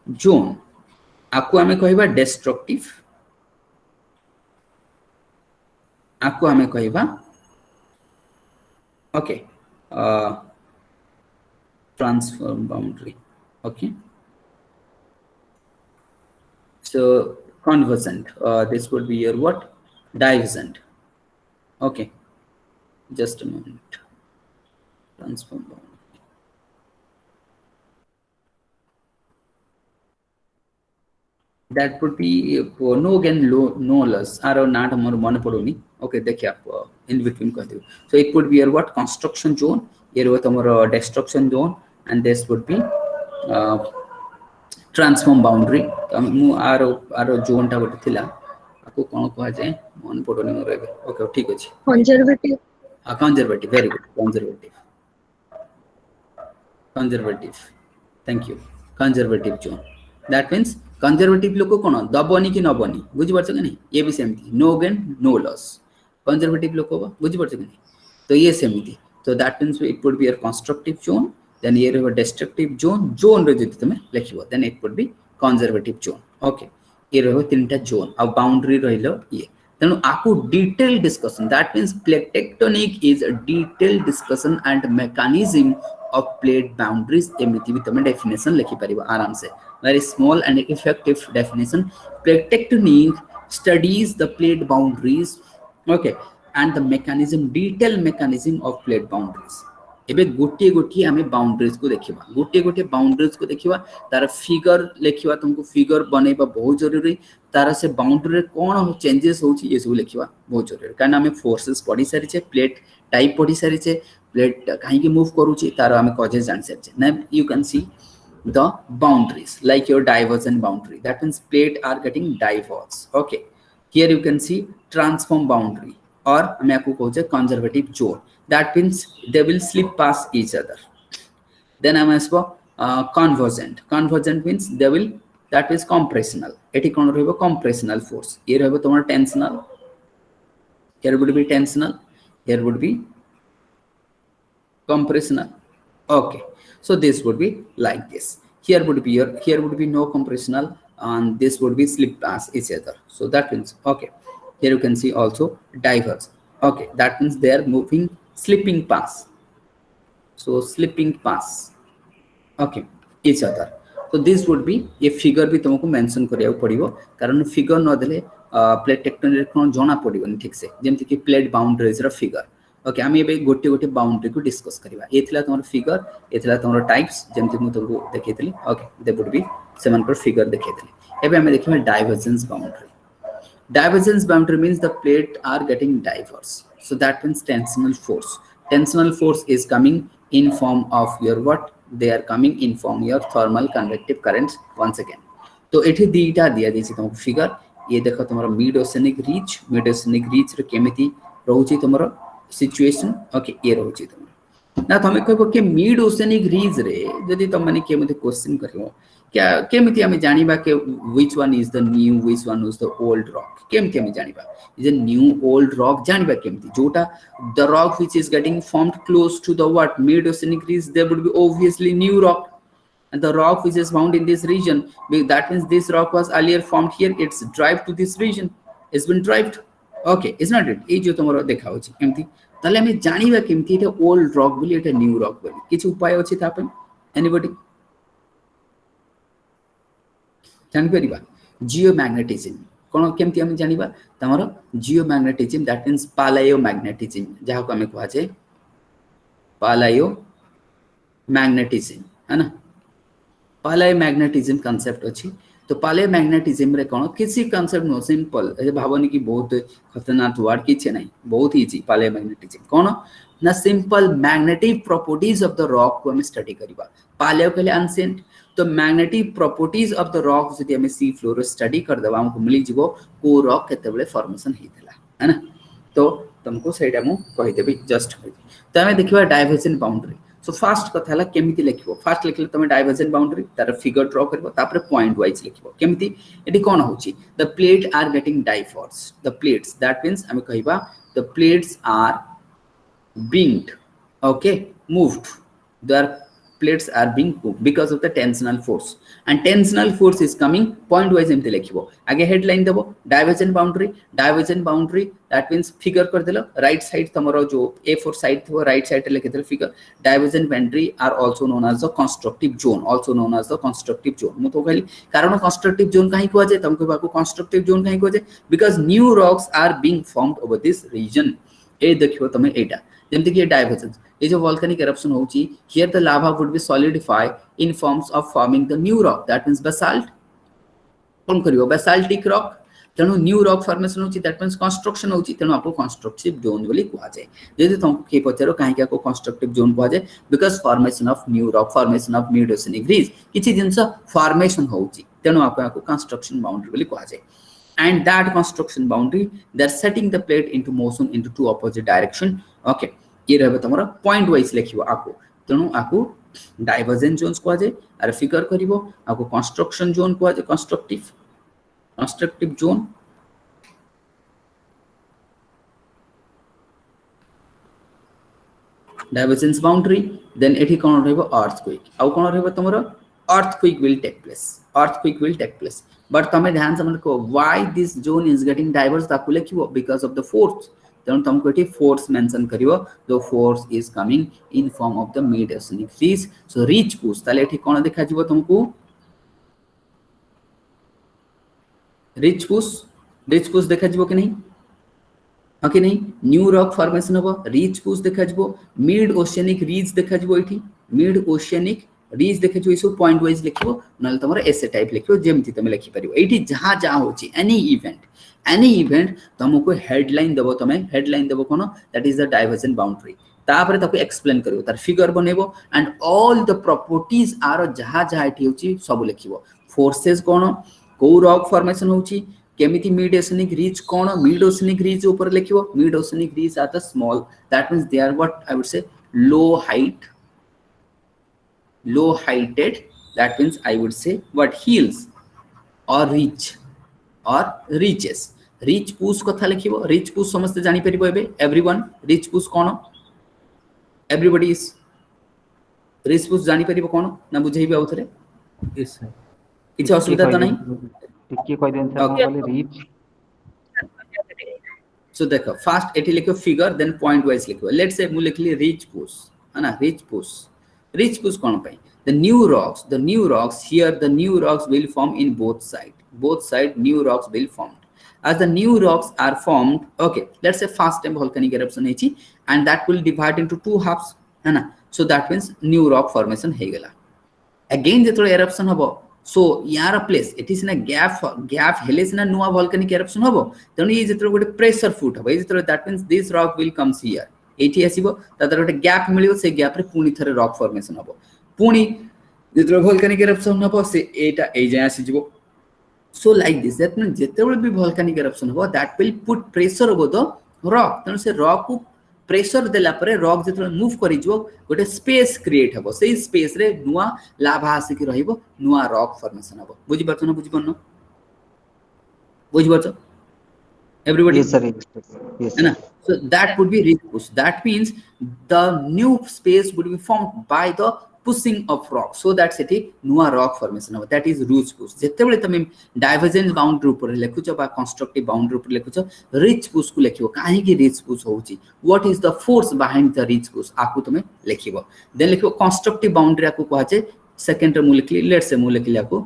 जोन आको हमें कहबा डिस्ट्रक्टिव आको हमें कहबा okay transform boundary. Okay, so convergent this would be your what divergent. Okay, just a moment. Transform boundary that would be no again no loss arrow not more मन पड़ोनी. Okay, देखिए आप in between कह दो. So it would be your what construction zone, here वो तुम्हारा destruction zone, and this would be transform boundary. तो मु आरो zone टा गोटे थिला आपको कोन कहा जाय मन पड़ोनी मोर एबे. ओके ठीक अछि conservative conservative very good conservative thank you conservative zone. That means conservative लोक कोन दबनी कि नबनी बुझि परछ कि नहीं. ये भी सेमती no gain no loss conservative लोक बुझि परछ कि नहीं. तो ये सेमती. So that means it would be a constructive zone, then here have a destructive zone रे जति तमे लिखिबो then it would be conservative zone. Okay, ये रहबो तीनटा zone आ boundary रहिलो ये. तेनु आकु detailed discussion, that means plate tectonic is a detailed discussion and mechanism of plate boundaries. एमिति भी तमे definition लिखि परिबो आराम से. Very small and effective definition. Plate tectonic studies the plate boundaries. Okay, and the mechanism, detailed mechanism of plate boundaries. एबे गोटे गोटे हमें बाउंड्रीज को देखिबा गोटे बाउंड्रीज को देखिबा तार फिगर लेखिबा तुमको फिगर बनेबा बहुत जरूरी. तार से बाउंड्री रे कोन चेंजेस होची ये सब लेखिबा बहुत जरूरी कारण हमें फोर्सेस पढी सारी छे प्लेट टाइप पढी सारी छे प्लेट काहे के मूव करूची तार हमें कॉजेस जान सारी छे. Now you can C the boundaries like your divergent boundary, that means plate are getting diverged. Okay, here you can see transform boundary or मैं आपको कहूँ conservative zone, that means they will slip past each other. Then I'm asking convergent means they will, that is compressional. Eighty कौन रहेगा compressional force, ये रहेगा तुम्हारा tensional, here would be tensional, here would be compressional. Okay, so this would be like this. Here would be no compressional and this would be slip past each other. So that means okay, here you can see also diverge. Okay, that means they are moving slipping past. So slipping past okay each other. So this would be a figure भी तुमको mention करिया पड़िबो कारण figure न देले plate tectonic कोन जणा पड़िबो ठीक से जेमति कि प्लेट बाउंड्रीज रा फिगर. ओके आम ए गोटे बाउंड्री को डिस्कस करबा. ये थिला तमर फिगर, ये थिला तमर टाइप्स जेमति मु तुमको देखैतली. Okay they would be seven पर फिगर देखैतली. एबे हम देखिबा divergence boundary. Divergence boundary means the plate are getting diverse. So that means tensional force is coming in form of your what? They are coming in form your thermal convective currents once again. तो एठी दीटा दिया दिछि तुमको figure ये देखो तुमरो mid oceanic reach रे केमिति रहउछि तुमरो situation okay ये रहउछि तुमरो ना तमे कहबो के मिड ओशनिक रीच रे जदि तुम माने के मते क्वेश्चन करियो क्या केमिति हमें जानिबा के which one is the new which one is the old rock केमिति हमें जानिबा is a new old rock जानिबा केमिति जोटा the rock which is getting formed close to the what mid oceanic ridge there would be obviously new rock and the rock which is found in this region that means this rock was earlier formed here it's derived to this region it's been derived okay is not it ए जो तमरो देखा होछि केमिति ताले हमें जानिबा केमिति एटा old rock बोली एटा new rock बोली किछ उपाय अछि ता पे एनीबॉडी जानि परिबा जियोमैग्नेटिज्म कोन केमति हम जानिबा तमरो जियोमैग्नेटिज्म दैट मींस पालायोमैग्नेटिज्म जहा को हमें कहवा छै पालायोमैग्नेटिज्म है ना पालायोमैग्नेटिज्म कांसेप्ट अछि तो पालायोमैग्नेटिज्म रे कोन किसी कांसेप्ट नो सिंपल ए भावनी की बहुत खतरनाक वर्ड किछ नहीं बहुत इजी पालायोमैग्नेटिज्म कोन ना simple magnetic properties of the rock को हम स्टडी करिबा पालायो कहले एंशिएंट तो magnetic properties of the rock जदि हम सी फ्लोर स्टडी कर दबा हमको मिली जिवो को रॉक केते बेले फॉर्मेशन हेतला है ना तो तुमको सेटा मु कहि देबी जस्ट तो हमें देखिबा डाइवर्जेंट बाउंड्री सो फास्ट कथा हला केमिति लिखिबो फास्ट लिखले तमे डाइवर्जेंट बाउंड्री तार फिगर ड्रा करबो तापर पॉइंट वाइज लिखिबो केमिति एटी कोन होची the plate are getting divorce the plates that means हमें कहिबा the plates are being okay moved their plates are being moved because of the tensional force and tensional force is coming point wise एमते लिखिबो आगे headline देबो divergent boundary that means figure कर देलो right side तमरो जो A4 side थो right side लिख देलो figure divergent boundary are also known as the constructive zone मु तो कहली कारण कंस्ट्रक्टिव जोन काहे को जे तुमको बाको कंस्ट्रक्टिव जोन काहे को जे because new rocks are being formed over this region ए देखियो तमे एटा जेमति कि डाइवर्जेंस ये जो वोल्केनिक एरप्शन होची here the lava would be solidify in forms of forming the new rock that means basalt कोन करियो बेसाल्टिक रॉक तेनु न्यू रॉक फॉर्मेशन होची दैट मींस कंस्ट्रक्शन होची तेनु आपको कंस्ट्रक्टिव जोन बोली कुआ जाय जदि तुमको के पचारो काहे क्या को कंस्ट्रक्टिव जोन कुआ जाय because formation of new rock formation of mid oceanic ridge किछि जिंस फॉर्मेशन होची तेनु आपको कंस्ट्रक्शन बाउंड्री बोली कुआ जाय and that construction boundary they're setting the plate into motion into two opposite direction okay ये रहबे तमरा पॉइंट वाइज लिखिबो आको तणु आको डाइवर्जेंट जोन्स को जे आर फिगर करिवो आको कंस्ट्रक्शन जोन को जे constructive zone divergence boundary then एठी कोन रहबो अर्थक्वेक आउ कोन रहबो तमरा earthquake will take place but तमे ध्यान से मन को why this zone is getting diverged Taku लिखिबो because of the force तेनु तुमको एठी फोर्स मेंशन करिवो जो force is coming in form of the mid oceanic ridge so ridge push ताले एठी कोन देखा जिवो तुमको रीच पुश देखा जिवो कि नहीं ओके नहीं न्यू रॉक फॉर्मेशन हो रीच पुश देखा जिवो मिड ओशनिक रीज देखा जिवो एठी मिड ओशनिक रीज देखे जो इसो पॉइंट वाइज लिखिबो नल तमरो एसे टाइप लिखिबो जेमति तमे लिखि परिबो एठी जहां जहां होची एनी इवेंट तुमको हेडलाइन देबो तमे हेडलाइन देबो कोन that is the divergent boundary तापर ताको एक्सप्लेन करिवो तार फिगर बनेबो and all the properties are जहां जहां एठी होची सब लिखिबो फोर्सेस कोन को रॉक फॉर्मेशन होची केमिति मिड ओशनिक रीज कोन मिड ओशनिक रीज ऊपर लिखिबो mid oceanic ridge are the small that means they are what I would say low heighted that means I would say what hills or reaches reach push कथा लिखिबो reach push समस्त जानि परिबो एबे everyone reach push cone everybody is reach push जानि परिबो कोन ना बुझेइबे आउथरे yes sir किछ असुविधा त नहीं टिके कहि देन सर बोले reach सो देखो फास्ट एठी लिखो फिगर देन पॉइंट वाइज लिखो लेट्स से मु लिखली reach push है ना reach push कोन पई the new rocks here the new rocks will form in both side new rocks will formed as the new rocks are formed okay let's say first time volcanic eruption hechi and that will divide into two halves है ना so that means new rock formation हे गेला again जेतरो eruption हबो so यार place it is ना gap हेले सिना नुवा volcanic eruption हबो तनो ये जेतरो गोटे प्रेशर फुट हबो ये जेतरो that means this rock will comes here एठी आसीबो तादर गोटे गैप मिलियो से गैप रे पुनी थरे रॉक फॉर्मेशन हबो पुनी जेतरो वोल्केनिक इरप्शन हबो से एटा ए जाय आसी जिवो so like this that mean जेतेबेले भी वोल्केनिक इरप्शन हबो that will put pressure over the rock तन से रॉक को प्रेशर देला परे रॉक जेतरो मूव करि जिवो गोटे स्पेस क्रिएट हबो सेही स्पेस रे नुवा लाभा आसी कि रहिबो नुवा रॉक फॉर्मेशन हबो बुझि परछन बुझि पन्नो बुझि परछ everybody Yes, sir. Yes, sir. so that would be ridge push that means the new space would be formed by the pushing of rock so that सेठी नुवा rock formation हो that is ridge push जेतेबेले तमे divergent boundary ऊपर लेखुछ बा constructive boundary ऊपर लेखुछ ridge push को लेखियो काहे कि ridge push होउची what is the force behind the ridge push आकु तमे लेखिबो then लेखिबो constructive boundary आकु कहजे सेकंड रे मु लिखली let's say मु लिखली आकु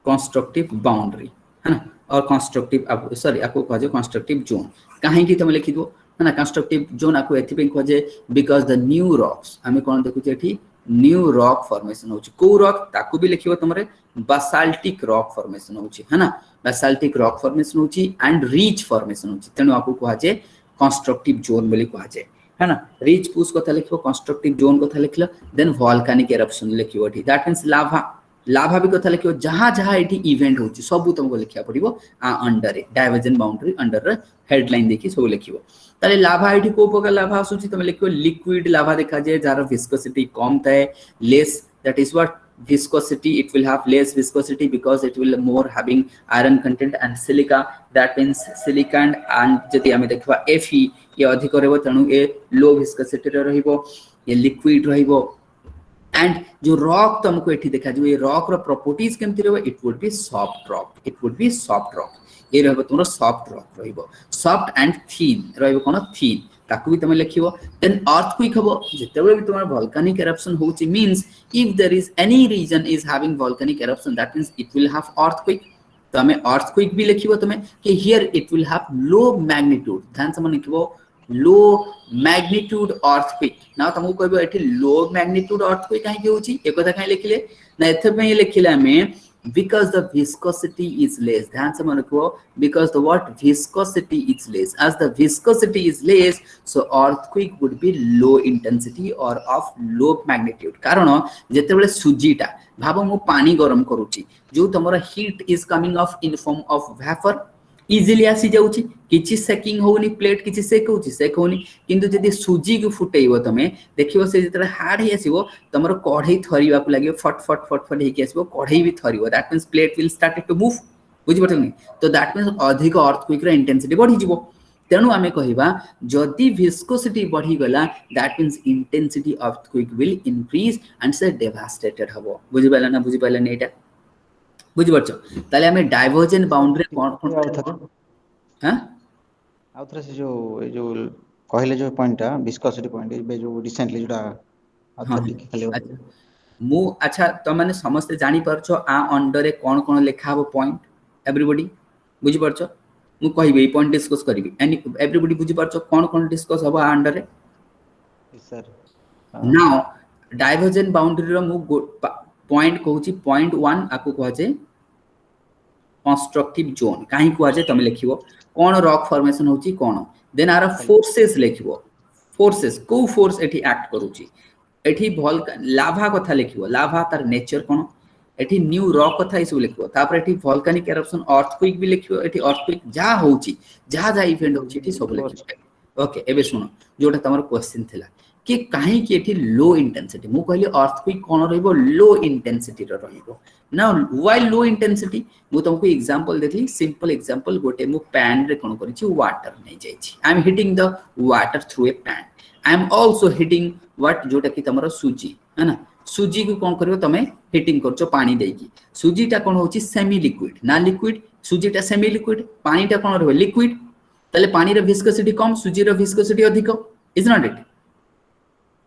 constructive boundary है ना और कंस्ट्रक्टिव सॉरी आपको कह जे कंस्ट्रक्टिव जोन काहे कि तुम लिखि दो है ना कंस्ट्रक्टिव जोन आपको एथि पे कह जे बिकॉज़ द न्यू रॉक्स हमें कोन देखु जे एथि न्यू रॉक फॉर्मेशन होची को रॉक ताकू भी लिखियो तमरे बासाल्टिक रॉक फॉर्मेशन होची है ना बासाल्टिक रॉक फॉर्मेशन होची एंड रीच फॉर्मेशन होची तनो आपको कह जे कंस्ट्रक्टिव जोन बोली कह जे है ना रीच पुश कथा लिखियो कंस्ट्रक्टिव जोन कथा लिखला देन वोल्केनिक इरप्शन लिखियो एथि दैट मींस लाभा भी कथा लिखियो जहां जहां एठी इवेंट होची सब तुमको लिखिया पड़िबो आ अंडर रे डाइवर्जन बाउंड्री अंडर रे हेडलाइन देखि सब लिखिबो ताले लाभा एठी को प्रकार लाभा आसुची तुम लिखियो लिक्विड लाभा देखा जाय जार विस्कोसिटी कम थाए less that is what viscosity it will have less viscosity because it will more having iron content and silica that means silicon and जति हमें देखबा Fe ये अधिक रहबो तनु ए लो विस्कोसिटी रे रहइबो ये लिक्विड रहइबो एंड जो रॉक तुमको एठी देखा जो ये रॉक रो प्रॉपर्टीज केमति रहबो it would be soft rock ये रहबो तुमरो सॉफ्ट रॉक रहइबो सॉफ्ट एंड थिन रहइबो कोन थिन ताकू भी तुम लिखिबो देन अर्थक्वेक हबो जेतेबेले भी तुम्हार वोल्केनिक इरप्शन होची means if there is any reason is having volcanic eruption that means it will have earthquake तो हमें अर्थक्वेक भी लिखिबो तुमे कि here it will have low magnitude ध्यान से मन लिखिबो लो मैग्नीट्यूड अर्थक्वेक ना तुमको कहबो एठी लो मैग्नीट्यूड अर्थक्वेक काहे होची एक कथा काहे लिखिले ना एथे पे लिखिले हमें because the viscosity is less ध्यान से मन रखो because the what viscosity is less as the viscosity is less so earthquake would be low intensity or of low magnitude कारण जेतेबेले सुजीटा भाबो मु पानी गरम करूची जो तमरा heat is coming off in form of vapor easily आसी जाउची किछि सेकिंग होनी प्लेट किछि सेक होची सेक होनी किंतु जदी सुजी को फुटेइबो तमे देखिबो से जेतरा हार्ड हे आसीबो तमरो कढई थरिबा को लागियो फट फट फट फट हेकी आसीबो कढई भी थरिबो that means plate will start to move बुझि पटनी तो दैट मींस अधिक अर्थक्वेक रे इंटेंसिटी बढ़ी जिवो तेनु आमे कहिबा जदी विस्कोसिटी बढ़ी गला that means intensity of earthquake will increase and से डेवास्टेटेड हबो बुझि पाइला नै एटा बुझि परछो ताले हमें डाइवर्जेंट बाउंड्री कोन हां आउथरे से जो कहले जो पॉइंट विस्कोसिटी पॉइंट बे जो रिसेंटली जोटा आउथरे खाली अच्छा मु अच्छा तो माने समस्त जानि परछो आ अंडर रे कोन लिखा हबो पॉइंट एवरीबॉडी बुझि परछो मु कहिबे पॉइंट डिस्कस करिबी एंड एवरीबॉडी बुझि परछो कोन डिस्कस हबो आ अंडर रे सर नाउ डाइवर्जेंट बाउंड्री रो मु पॉइंट कहूची पॉइंट 1 आकु कहजे कंस्ट्रक्टिव जोन काहे कहजे तमे लिखिबो कोन रॉक फॉर्मेशन होची कोन देन आर फोर्सेस लिखिबो फोर्सेस को फोर्स एठी एक्ट करूची एठी लाभा कथा लिखिबो लाभा तार नेचर कोन एठी न्यू रॉक कथा इस लिखिबो तापर एठी वोल्केनिक इरप्शन अर्थक्वेक भी लिखिबो एठी अर्थक्वेक जा होची जा इवेंट होची एठी सब लिखिबो ओके एबे सुनो जोटा तमर क्वेश्चन थिला कि काहे कि एठी लो इंटेंसिटी मु कहली अर्थक्वेक कोन रहइबो लो इंटेंसिटी रो रहइबो नाउ व्हाई लो इंटेंसिटी मु तुमको एग्जांपल देथली सिंपल एग्जांपल गोटे मु पैन रे कोन करिछि वाटर नै जाइछि I am hitting the water through a pan I am also hitting what जोटा कि तमरो सुजी है ना सुजी को कोन करियो तमे हिटिंग करछो पानी देकी सुजीटा कोन होछि सेमी लिक्विड ना लिक्विड सुजीटा सेमी लिक्विड पानीटा कोन रहबो लिक्विड तले पानी रे विस्कोसिटी कम सुजी रे विस्कोसिटी अधिक इज नॉट इट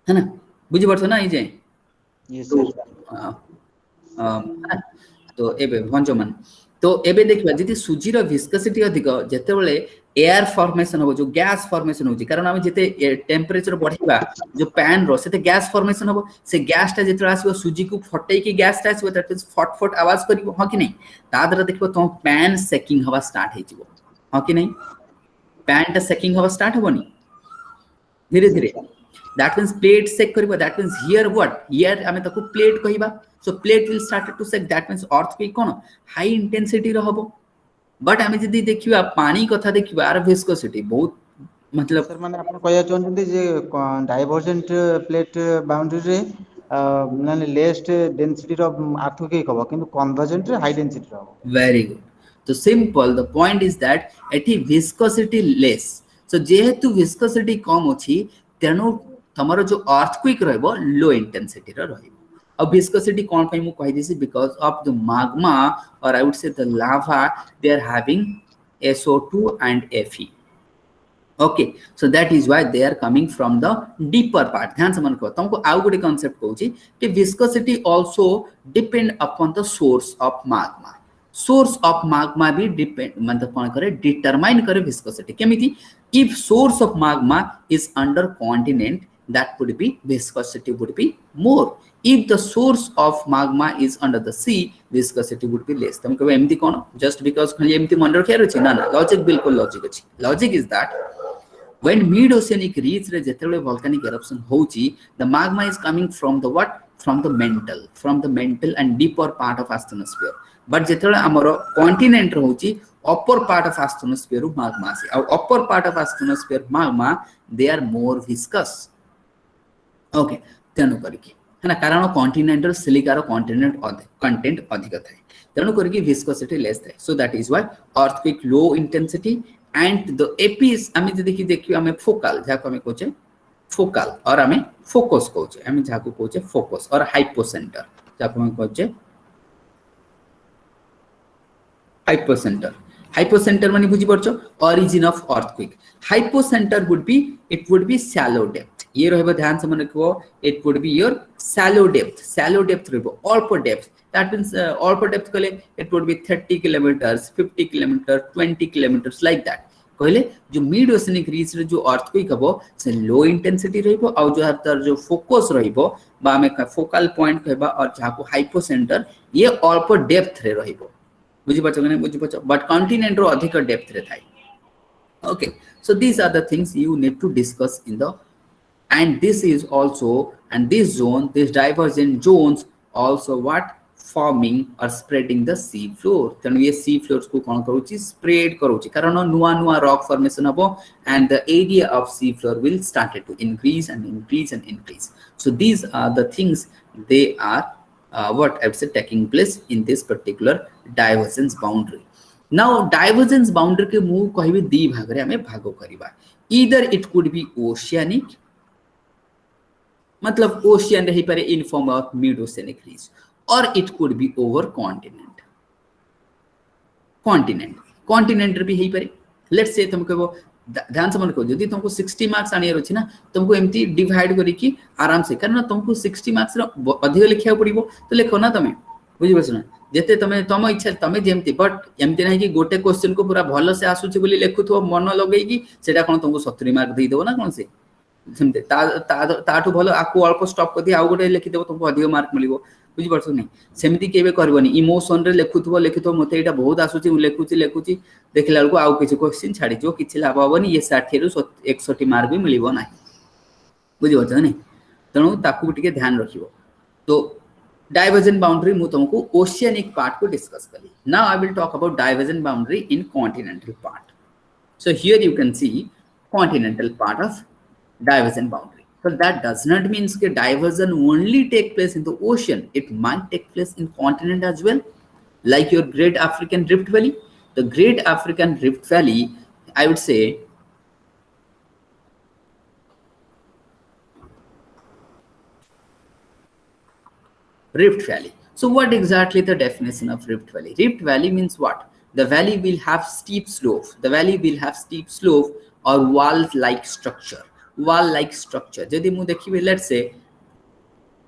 है ना बुझि परछ ना ई जे यस सर तो एबे भंजमान तो एबे देखबा जति सुजी रो विस्कोसिटी अधिक जेतेबेले एयर फॉर्मेशन हो जो गैस फॉर्मेशन होची कारण हम जते टेंपरेचर बढ़िबा जो पैन रो सेते गैस फॉर्मेशन हो से गैस ता जेतरा आसीबो सुजी को फटै के गैस ता आसीबो दैट इज फट फट आवाज करिवो ह कि नै ता दर देखबो तो पैन सेकिंग हवा स्टार्ट हे जिवो ह कि नै पैंटा सेकिंग हवा स्टार्ट होबनी धीरे धीरे that means plate shake kariba that means here what here ame taku plate kahiba so plate will start to shake that means earthquake kono high intensity ro hobo but ame jodi dekhiba pani katha dekhiba ar viscosity bahut मतलब sir माने आपण कहया चाहते जे divergent plate boundary रे माने लेस्ट density rho earthquake हबो किंतु convergent रे high density rho हबो very good so simple the point is that एठी viscosity less so जेहेतु viscosity कम अछि तेनु तमरो जो earthquake रहबो लो इंटेंसिटी रो रहबो अब viscosity कोन पई मु कहि दिसी because of the magma or I would say the lava they are having SO2 and Fe okay so that is why they are coming from the deeper part ध्यान से मन को तुमको आउ गुडी कांसेप्ट कहूची कि viscosity also depend upon the source of magma source of magma भी depend मतलब कोन करे determine करे viscosity केमिति if source of magma is under continent that would be viscosity would be more if the source of magma is under the sea viscosity would be less तुम कहबे एमती कोन just because खाली एमती मन रखिया रछि ना ना लॉजिक बिल्कुल लॉजिक अछि logic is that when mid oceanic reach re jetebele volcanic eruption hochi the magma is coming from the what from the mantle and deeper part of astrosphere but jetebele amaro continent hochi upper part of astrosphere magma ase और upper part of astrosphere magma they are more viscous okay तेनु करके है ना कारण continental silica रो content अधिक थाए तेनु करके विस्कोसिटी लेस थाए सो that is why earthquake low intensity and the epis आमे जे देखि देखियो आमे फोकल जाको आमे कोचे फोकल और आमे फोकस कोचे आमे जाको कोचे फोकस और हाइपोसेंटर जाको आमे कोचे हाइपोसेंटर माने बुझी परछो origin of earthquake hypocenter would be shallow depth ये रहबो ध्यान से मन को it would be your shallow depth रहबो अल्प डेप्थ that means all per depth kale it would be 30 kilometers 50 kilometers 20 kilometers like that कहले जो मिड ओशनिक रीच रे जो अर्थक्वेक हबो से लो इंटेंसिटी रहबो और जो तर जो फोकस रहबो बा में फोकल पॉइंट कहबा और जाको हाइपोसेंटर ये अल्प डेप्थ रे रहबो बुझि पछो ने बुझि पछो बट कॉन्टिनेंट रो अधिक डेप्थ रे Thai okay so these are the things you need to discuss in the and this is also and this zone these divergent zones also what forming or spreading the sea floor तेनु ये sea floors को कोन करूची spread करूची कारण नुआ rock formation हबो and the area of sea floor will start to increase and increase and increase so these are the things they are what I would say taking place in this particular divergence boundary now divergence boundary के मु कहबी दी भाग रे हमें भागो करिबा either it could be oceanic मतलब ocean रही पारे in form of mid oceanic ridge or it could be over continent रे भी हेई पारे लेट्स से तुम कहबो ध्यान से मन को जदी तुमको 60 मार्क्स आनियर अछि ना तुमको एमती डिवाइड करी कि आराम से कारण तुमको 60 मार्क्स रो अधिक लिखिया पड़िबो तो लेखो ना तमे बुझि बस ना जेते तमे तम इच्छा तमे जेमती बट एमती नाही कि गोटे क्वेश्चन को पूरा भलो से आसुची बोली लेखुथो मन लगई कि सेटा कोन तुमको 70 मार्क देई देबो ना कोन से सेमते ताठू भलो आकु अल्प स्टॉप कर दि आ गोटे लिखि देबो तुमको अधिक मार्क मिलिबो बुझि परछो नै सेमती केबे करबनी इमोशन रे लेखुथो मते एटा बहुत आसुची लेखुची देखला लको आउ किछ क्वेश्चन छाडी जो किछ लाभ होबनी ये 60 रु 61 मार्क भी मिलिबो नाही बुझि परछो नै तणो ताकू टिके ध्यान रखिबो तो divergent boundary mu तुमको oceanic part को discuss करी now I will talk about divergent boundary in continental part so here you can see continental part of divergent boundary so that does not mean that diversion only take place in the ocean it might take place in continent as well like your Great African Rift Valley the Great African Rift Valley I would say Rift Valley. So what exactly the definition of Rift Valley? Rift Valley means what? The valley will have steep slope. The valley will have steep slope or wall-like structure. Wall-like structure. Jadi mu dekhibe, let's say,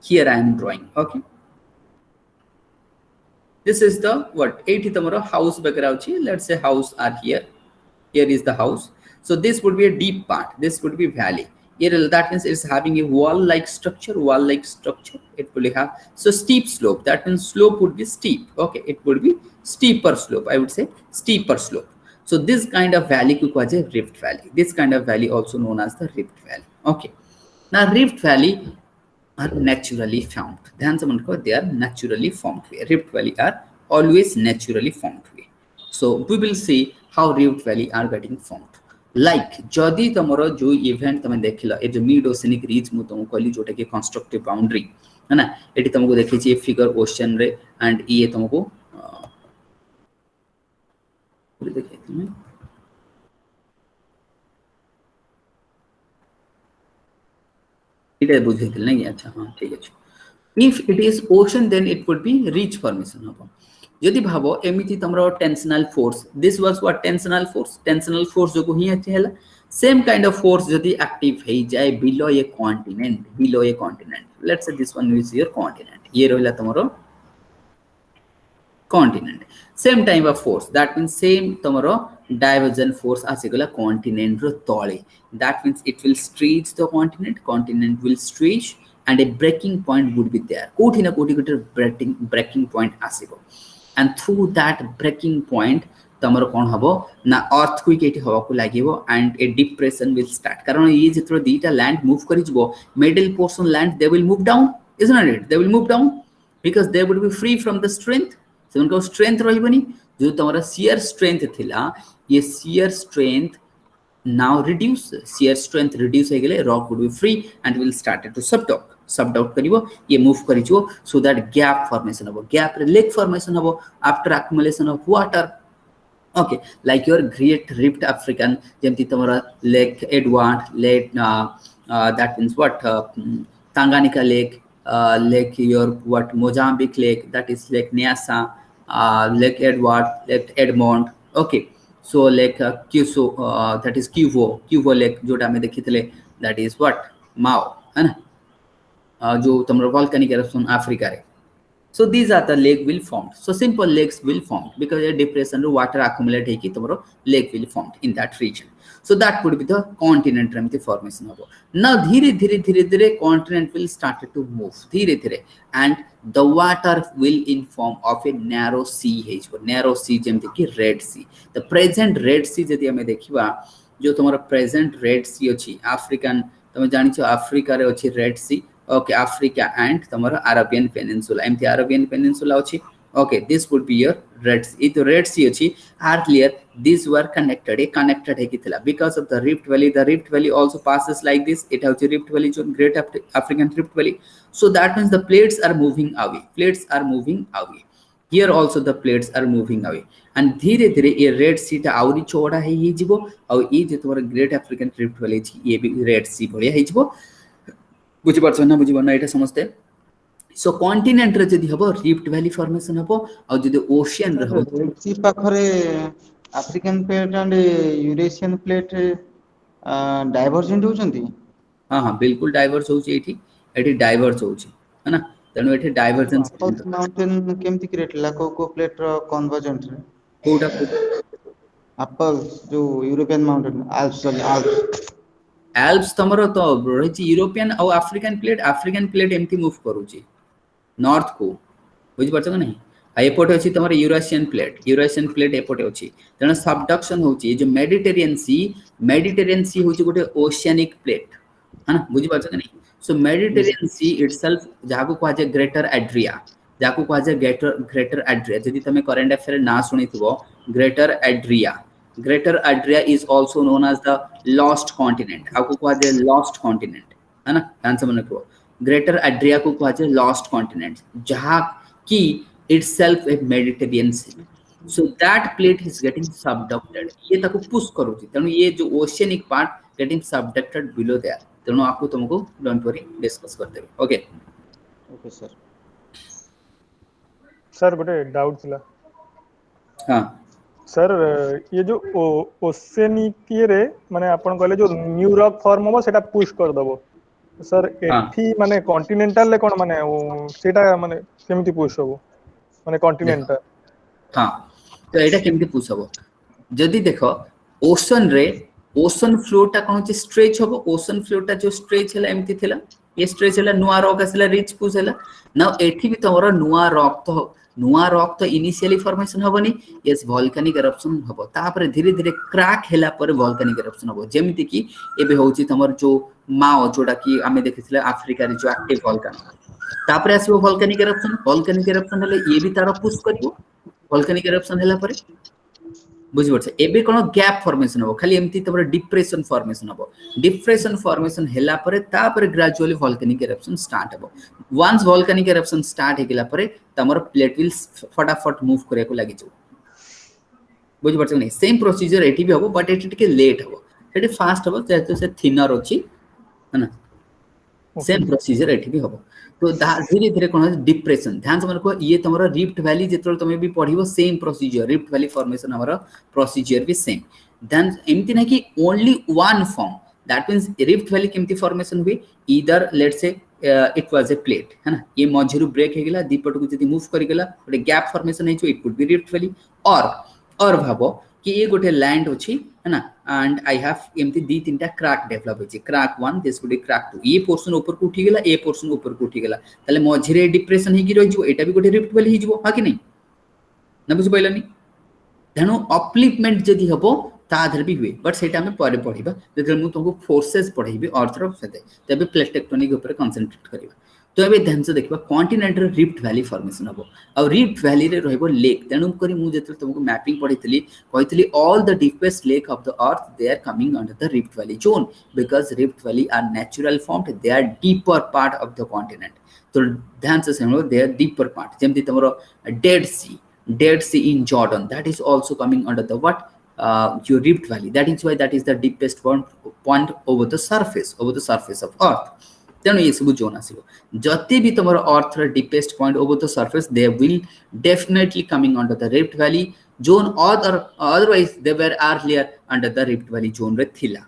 here I am drawing. Okay. This is the what? 80 tomorrow house background. Let's say house are here. Here is the house. So this would be a deep part. This would be valley. Here that means it's having a wall-like structure. It will have so steep slope. That means slope would be steep. Okay, it would be steeper slope. I would say steeper slope. So this kind of valley को कहा जाए Rift Valley. This kind of valley also known as the Rift Valley. Okay. Now Rift Valley are naturally found. ध्यान से मन को they are naturally formed. Rift Valley are always naturally formed. So we will see how Rift Valley are getting formed. Like जदि तमरो जो event तमे देखिला ए जो mid oceanic रीज मु तुमको कहली जोटा कि कंस्ट्रक्टिव बाउंड्री है ना एटी तुमको देखि छी फिगर ओशन रे एंड ये तुमको पूरी देखि तुमे इटे बुझेतिल नै अच्छा हां ठीक अछि if it is ocean then it would be ridge formation हबो यदि भाबो एमिति तमरो tensional force this was what tensional force जो को ही अछि हला सेम काइंड ऑफ फोर्स यदि एक्टिव हे जाय below a continent let's say this one is your continent ये रहला तमरो continent same type of force that means same तमरो डाइवर्जन फोर्स आसीगला कॉन्टिनेंट रो तळे that means it will stretch the continent will stretch and a breaking point would be there कोठी ना कोठी गोटे breaking point आसीबो and through that breaking point तमरो कोन हबो ना earthquake एठी हवा को लागिवो and a depression will start कारण ये जेतरो दीटा लैंड मूव करि जबो middle portion land they will move down isn't it they will move down because they would be free from the strength so उनको strength रहिबनी जो तमरा shear strength थिला ये shear strength now shear strength reduce हो गेले rock would be free and will start to subduct करिवो ये move करिजो so that gap formation हबो gap रे lake formation हबो after accumulation of water okay like your great rift african जेमति तमरा lake edward lake that means what tanganyika lake lake your what mozambique lake that is lake nyasa lake edward lake edmond okay so lake Cuso that is Cuvo lake जोटा में देखितले that is what Mao है ना जो तमरो volcanic eruption Africa रे so these are the lake will formed so simple lakes will formed because a depression ro water accumulate हेकी तमरो lake will formed in that region so that would be the continent remti formation hobo now dhire continent will start to move dhire and the water will in form of a narrow sea jemti ki red sea the present red sea जदि हमें देखिबा जो तमरो present red sea अछि african तमे जानि छ africa रे अछि red sea okay africa and तमरो arabian peninsula एमति arabian peninsula अछि okay this would be your red sea it red sea अछि earlier these were connected है कि थिला because of the rift valley also passes like this it has a rift valley जो great african rift valley so that means the plates are moving away here also the plates are moving away and धीरे धीरे ये red sea ता आउरी चौड़ा हे जिवो और ये जे तोर great african rift valley छी ये भी red sea भलिया हे जिवो बुझि परछ ना बुझि बना एटा समझते सो कॉन्टिनेंट रे जदी हबो रिफ्ट वैली फॉर्मेशन हबो और जदी ओशियन रे हबो रेड सी पाखरे African plate and Eurasian plate divergent होचंती हां हां बिल्कुल डाइवर्स होची एठी डाइवर्स होची है ना तनो एठी डाइवर्जेंस माउंटेन केमति क्रिएट लाको को प्लेट रो कन्वर्जेंट रे कोडा एप्पल्स जो यूरोपियन माउंटेन एल्प्स तमरो तो रहिची यूरोपियन और अफ्रीकन प्लेट एमती मूव करूची नॉर्थ को बुझ परछ कि नहीं एपोटे अछि तमरो यूरेशियन प्लेट एपोटे अछि तने सबडक्शन होची जो मेडिटेरियन सी होची गोटे ओशियनिक प्लेट है ना बुझ परछ कि नहीं सो मेडिटेरियन सी इटसेल्फ जाको कहा जे ग्रेटर एड्रिया जदि तमे करंट अफेयर ना सुनिथिबो Greater Adria is also known as the lost continent आपको कहा जाए lost continent है ना ध्यान से मन रखो ग्रेटर एड्रिया को कहा जाए lost continent जहां की itself a Mediterranean sea so that plate is getting subducted ये ताको पुश करूची तनु ये जो oceanic part getting subducted below there तनु आपको तुमको डोंट वरी डिस्कस करते हैं ओके सर गोटे डाउट थिला हां सर ये जो ओसेनिक रे माने आपण कहले जो न्यू रॉक फॉर्म हो सेटा पुश कर दबो सर एठी माने कॉन्टिनेंटल ले कोन माने सेटा माने केमिति पुश होबो माने कॉन्टिनेंटल हां तो एटा केमिति पुश होबो जदी देखो ओशन फ्लोटा कोन स्ट्रेच होबो ओशन फ्लोटा जो स्ट्रेच हला एमिति थिला ये स्ट्रेच हैला नुआ रॉक आसला रिच पुश हैला नाउ एठी भी तमरो नुआ रॉक तो इनिशियली फॉर्मेशन होबनी यस वोल्केनिक इरप्शन होबो तापर धीरे धीरे क्रैक हैला पर वोल्केनिक इरप्शन होबो जेमिति कि एबे होउची तमर जो माओ जोडा कि आमे देखिसले अफ्रीका रे जो एक्टिव वोल्केनो तापर आसीबो वोल्केनिक इरप्शन हले ये भी तारो पुश करिवो वोल्केनिक इरप्शन हैला पर बुझि परछ एबे कोन गैप फॉर्मेशन हो खाली एमती तमर डिप्रेशन फॉर्मेशन हैला पर तापर ग्रेजुअली वोल्केनिक इरप्शन स्टार्ट हो वंस वोल्केनिक इरप्शन स्टार्ट हेगिला पर तमर प्लेट विल फटाफट मूव करे को लागि जो बुझि परछ नै सेम प्रोसीजर एठी भी हो बट एठी के लेट हो एठी फास्ट हो जेतो से थिनर होची है ना सेम प्रोसीजर एठी भी हो तो धीरे धीरे कोन डिप्रेशन ध्यान से को ये तमरो रिफ्ट वैली जेतरो तमे भी पढिबो same procedure rift valley formation हमर प्रोसीजर भी सेम देन एमति ना कि only one form that means rift valley केमति फॉर्मेशन हुई either let's say it was a plate है ना ये मझिरु ब्रेक हे गेला दीपट को जदी मूव करि गेला ओटे गैप फॉर्मेशन हे it could be rift valley और भाबो कि ये गोटे लैंड अछि है ना एंड आई हैव एमती दी तीनटा क्रैक डेवलप होछि क्रैक 1 दिस गुडी क्रैक 2 ये पोर्शन ऊपर को उठी गेला ए पोर्शन ऊपर को उठी गेला तले मझिरे डिप्रेशन हे कि रहि जो एटा भी गोटे रिफ्ट वैली हे जो हा कि नै ना बुझ पाइलानी धनु अपलिफ्टमेंट जदी हबो ता धर भी हुए बट सेटा हम परे पढिबा जेतल मु तुमको फोर्सेस पढाइबे अर्थ रो सेते तबे प्लेट टेक्टोनिक ऊपर कंसंट्रेट करिबा तो एबे ध्यान से देखबा कॉन्टिनेंटल रिफ्ट वैली फॉर्मेशन हबो और रिफ्ट वैली रे रहबो लेक तेनु करी मु जेतल तुमको मैपिंग पढितली कहितली all the deepest lake of the earth they are coming under the rift valley zone because rift valley are natural formed they are deeper part of the continent तो ध्यान से सुनो दे आर डीपर पार्ट जेमति तमरो Dead Sea in Jordan that is also coming under the what your rift valley that is why that is the deepest point over the surface of earth तेणु ये सब zone आसीबो जति भी तमरो अर्थ रे deepest point over the surface they will definitely coming under the rift valley zone otherwise they were earlier under the rift valley zone रे थिला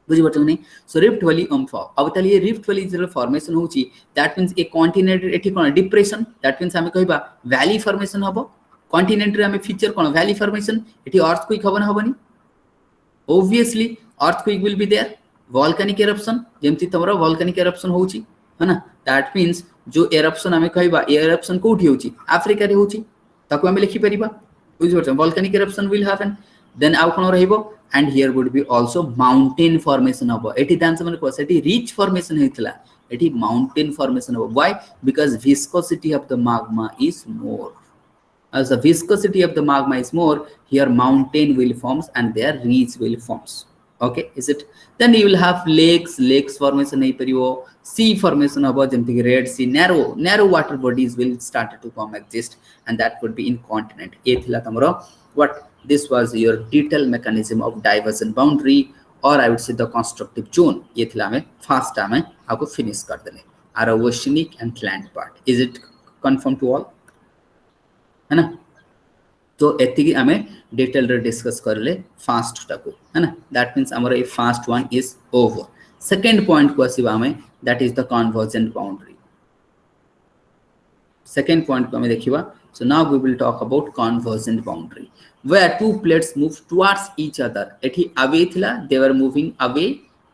बुझि बटो नै सो रिफ्ट वैली अब तले ये रिफ्ट वैली जे फॉर्मेशन होची दैट मींस ए कॉन्टिनेंट एठी कोन depression that means हमें कहबा वैली फॉर्मेशन हबो कॉन्टिनेंट रे हमें फीचर कोन वैली फॉर्मेशन एठी अर्थक्वेक हबन हबनी obviously earthquake will be there volcanic eruption जेमति तमरो वोल्केनिक इरप्शन होउची है ना दैट मींस जो इरप्शन हमें कहबा इरप्शन कोठी होउची अफ्रीका रे होउची ताको हमें लिखि परिबा बुझि परछ volcanic eruption will happen then आउ कोन रहिबो and here would be also mountain formation हबो एठी ध्यान से मन को सेठी रिच फॉर्मेशन हेतला एठी माउंटेन फॉर्मेशन हबो why because viscosity of the magma is more as the viscosity of the magma is more here mountain will forms and there ridge will forms okay is it then you will have lakes formation ei paribo sea formation habo jemti red sea narrow water bodies will start to come exist and that would be in continent e thila tamro what this was your detailed mechanism of diversion boundary or I would say the constructive zone ye thila hame first time aako finish kar dele are oceanic and land part is it confirmed to all है ना तो एतिकी हमें detail रे discuss करले fast टाको है ना that means हमर a first one is over second point को आसीबा हमें that is the convergent boundary second point को हमें देखिबा so now we will talk about convergent boundary where two plates move towards each other एठी away थिला they were moving away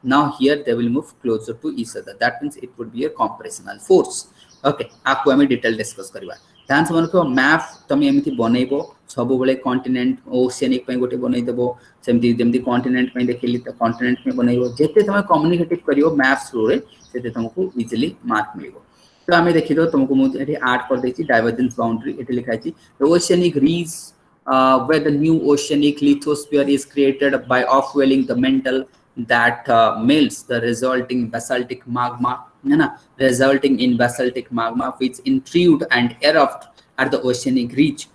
now here they will move closer to each other that means it would be a compressional force okay आपको हमें detail discuss करबा ध्यान से मन को map तमे एमिति बनेइबो सब बेले कॉन्टिनेंट ओशियनिक पे गोटे बनै देबो सेमति जेमति कॉन्टिनेंट पे देखिली त कॉन्टिनेंट में बनेइबो जेते तमे कम्युनिकेटिव करियो मैप थ्रू रे सेते तुमको इजीली मार्क मिलिबो तो हमें देखिलो तुमको मु एठी 8 कर देछि डाइवर्जेंस बाउंड्री एठी लिखा अछि the oceanic ridge where the new oceanic lithosphere is created by offwelling the mantle that melts the resulting basaltic magma resulting in basaltic magma which intrude and erupt at the oceanic ridge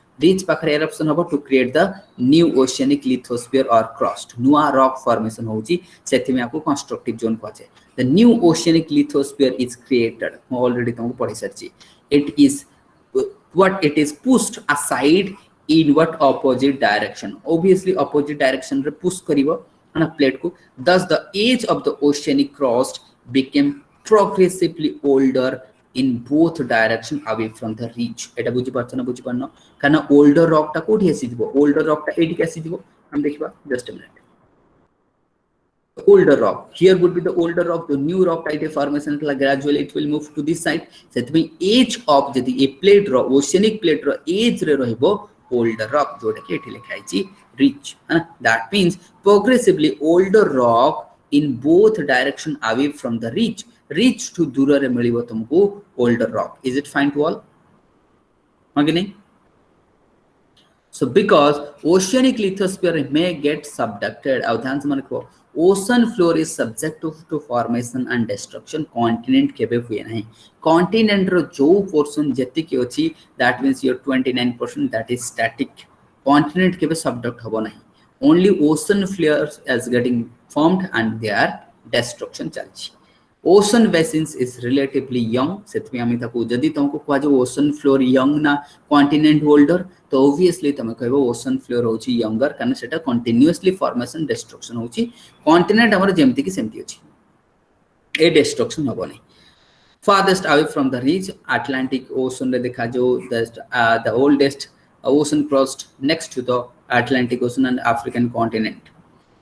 pakhare eruption hobo to create the new oceanic lithosphere or crust nua rock formation hoji sethi me आपको constructive zone कहे the new oceanic lithosphere is created already तुमको पढ़ि सरछि it is pushed aside in what opposite direction obviously opposite direction रे push करिवो ना plate को thus the age of the oceanic crust became progressively older in both direction away from the ridge eta बुझि परछ ना बुझि परनो काना older rock ता कोठी आसी दिबो older rock ता एडी के आसी दिबो हम देखिबा just a minute older rock. Here would be the older rock, the new rock type formation gradually it will move to this side. Setme age of jodi a plate ro oceanic plate ro age re rahibo older rock jota ki eti lekha ichi reach. That means progressively older rock in both direction away from the reach to dura re milibo tumku older rock. Is it fine to all? Okay. So because oceanic lithosphere may get subducted, ocean floor is subject to formation and destruction. Continent kebe हुए नहीं. Continent रो जो portion जेतिकी होची, that means your 29% that is static. Continent kebe subduct हबो नहीं. Only ocean floors is getting formed and their destruction चलची. Ocean basins is relatively young. सेतमी आमी ताको जदी तुमको कुआ जो ocean floor young ना continent older तो obviously तमे कहबो ocean floor होची younger कारण सेटा continuously formation destruction होची continent हमर जेमति की सेमति होची ए destruction हबो नै farthest away from the reach Atlantic Ocean रे देखा जो the oldest ocean crossed next to the Atlantic Ocean and African continent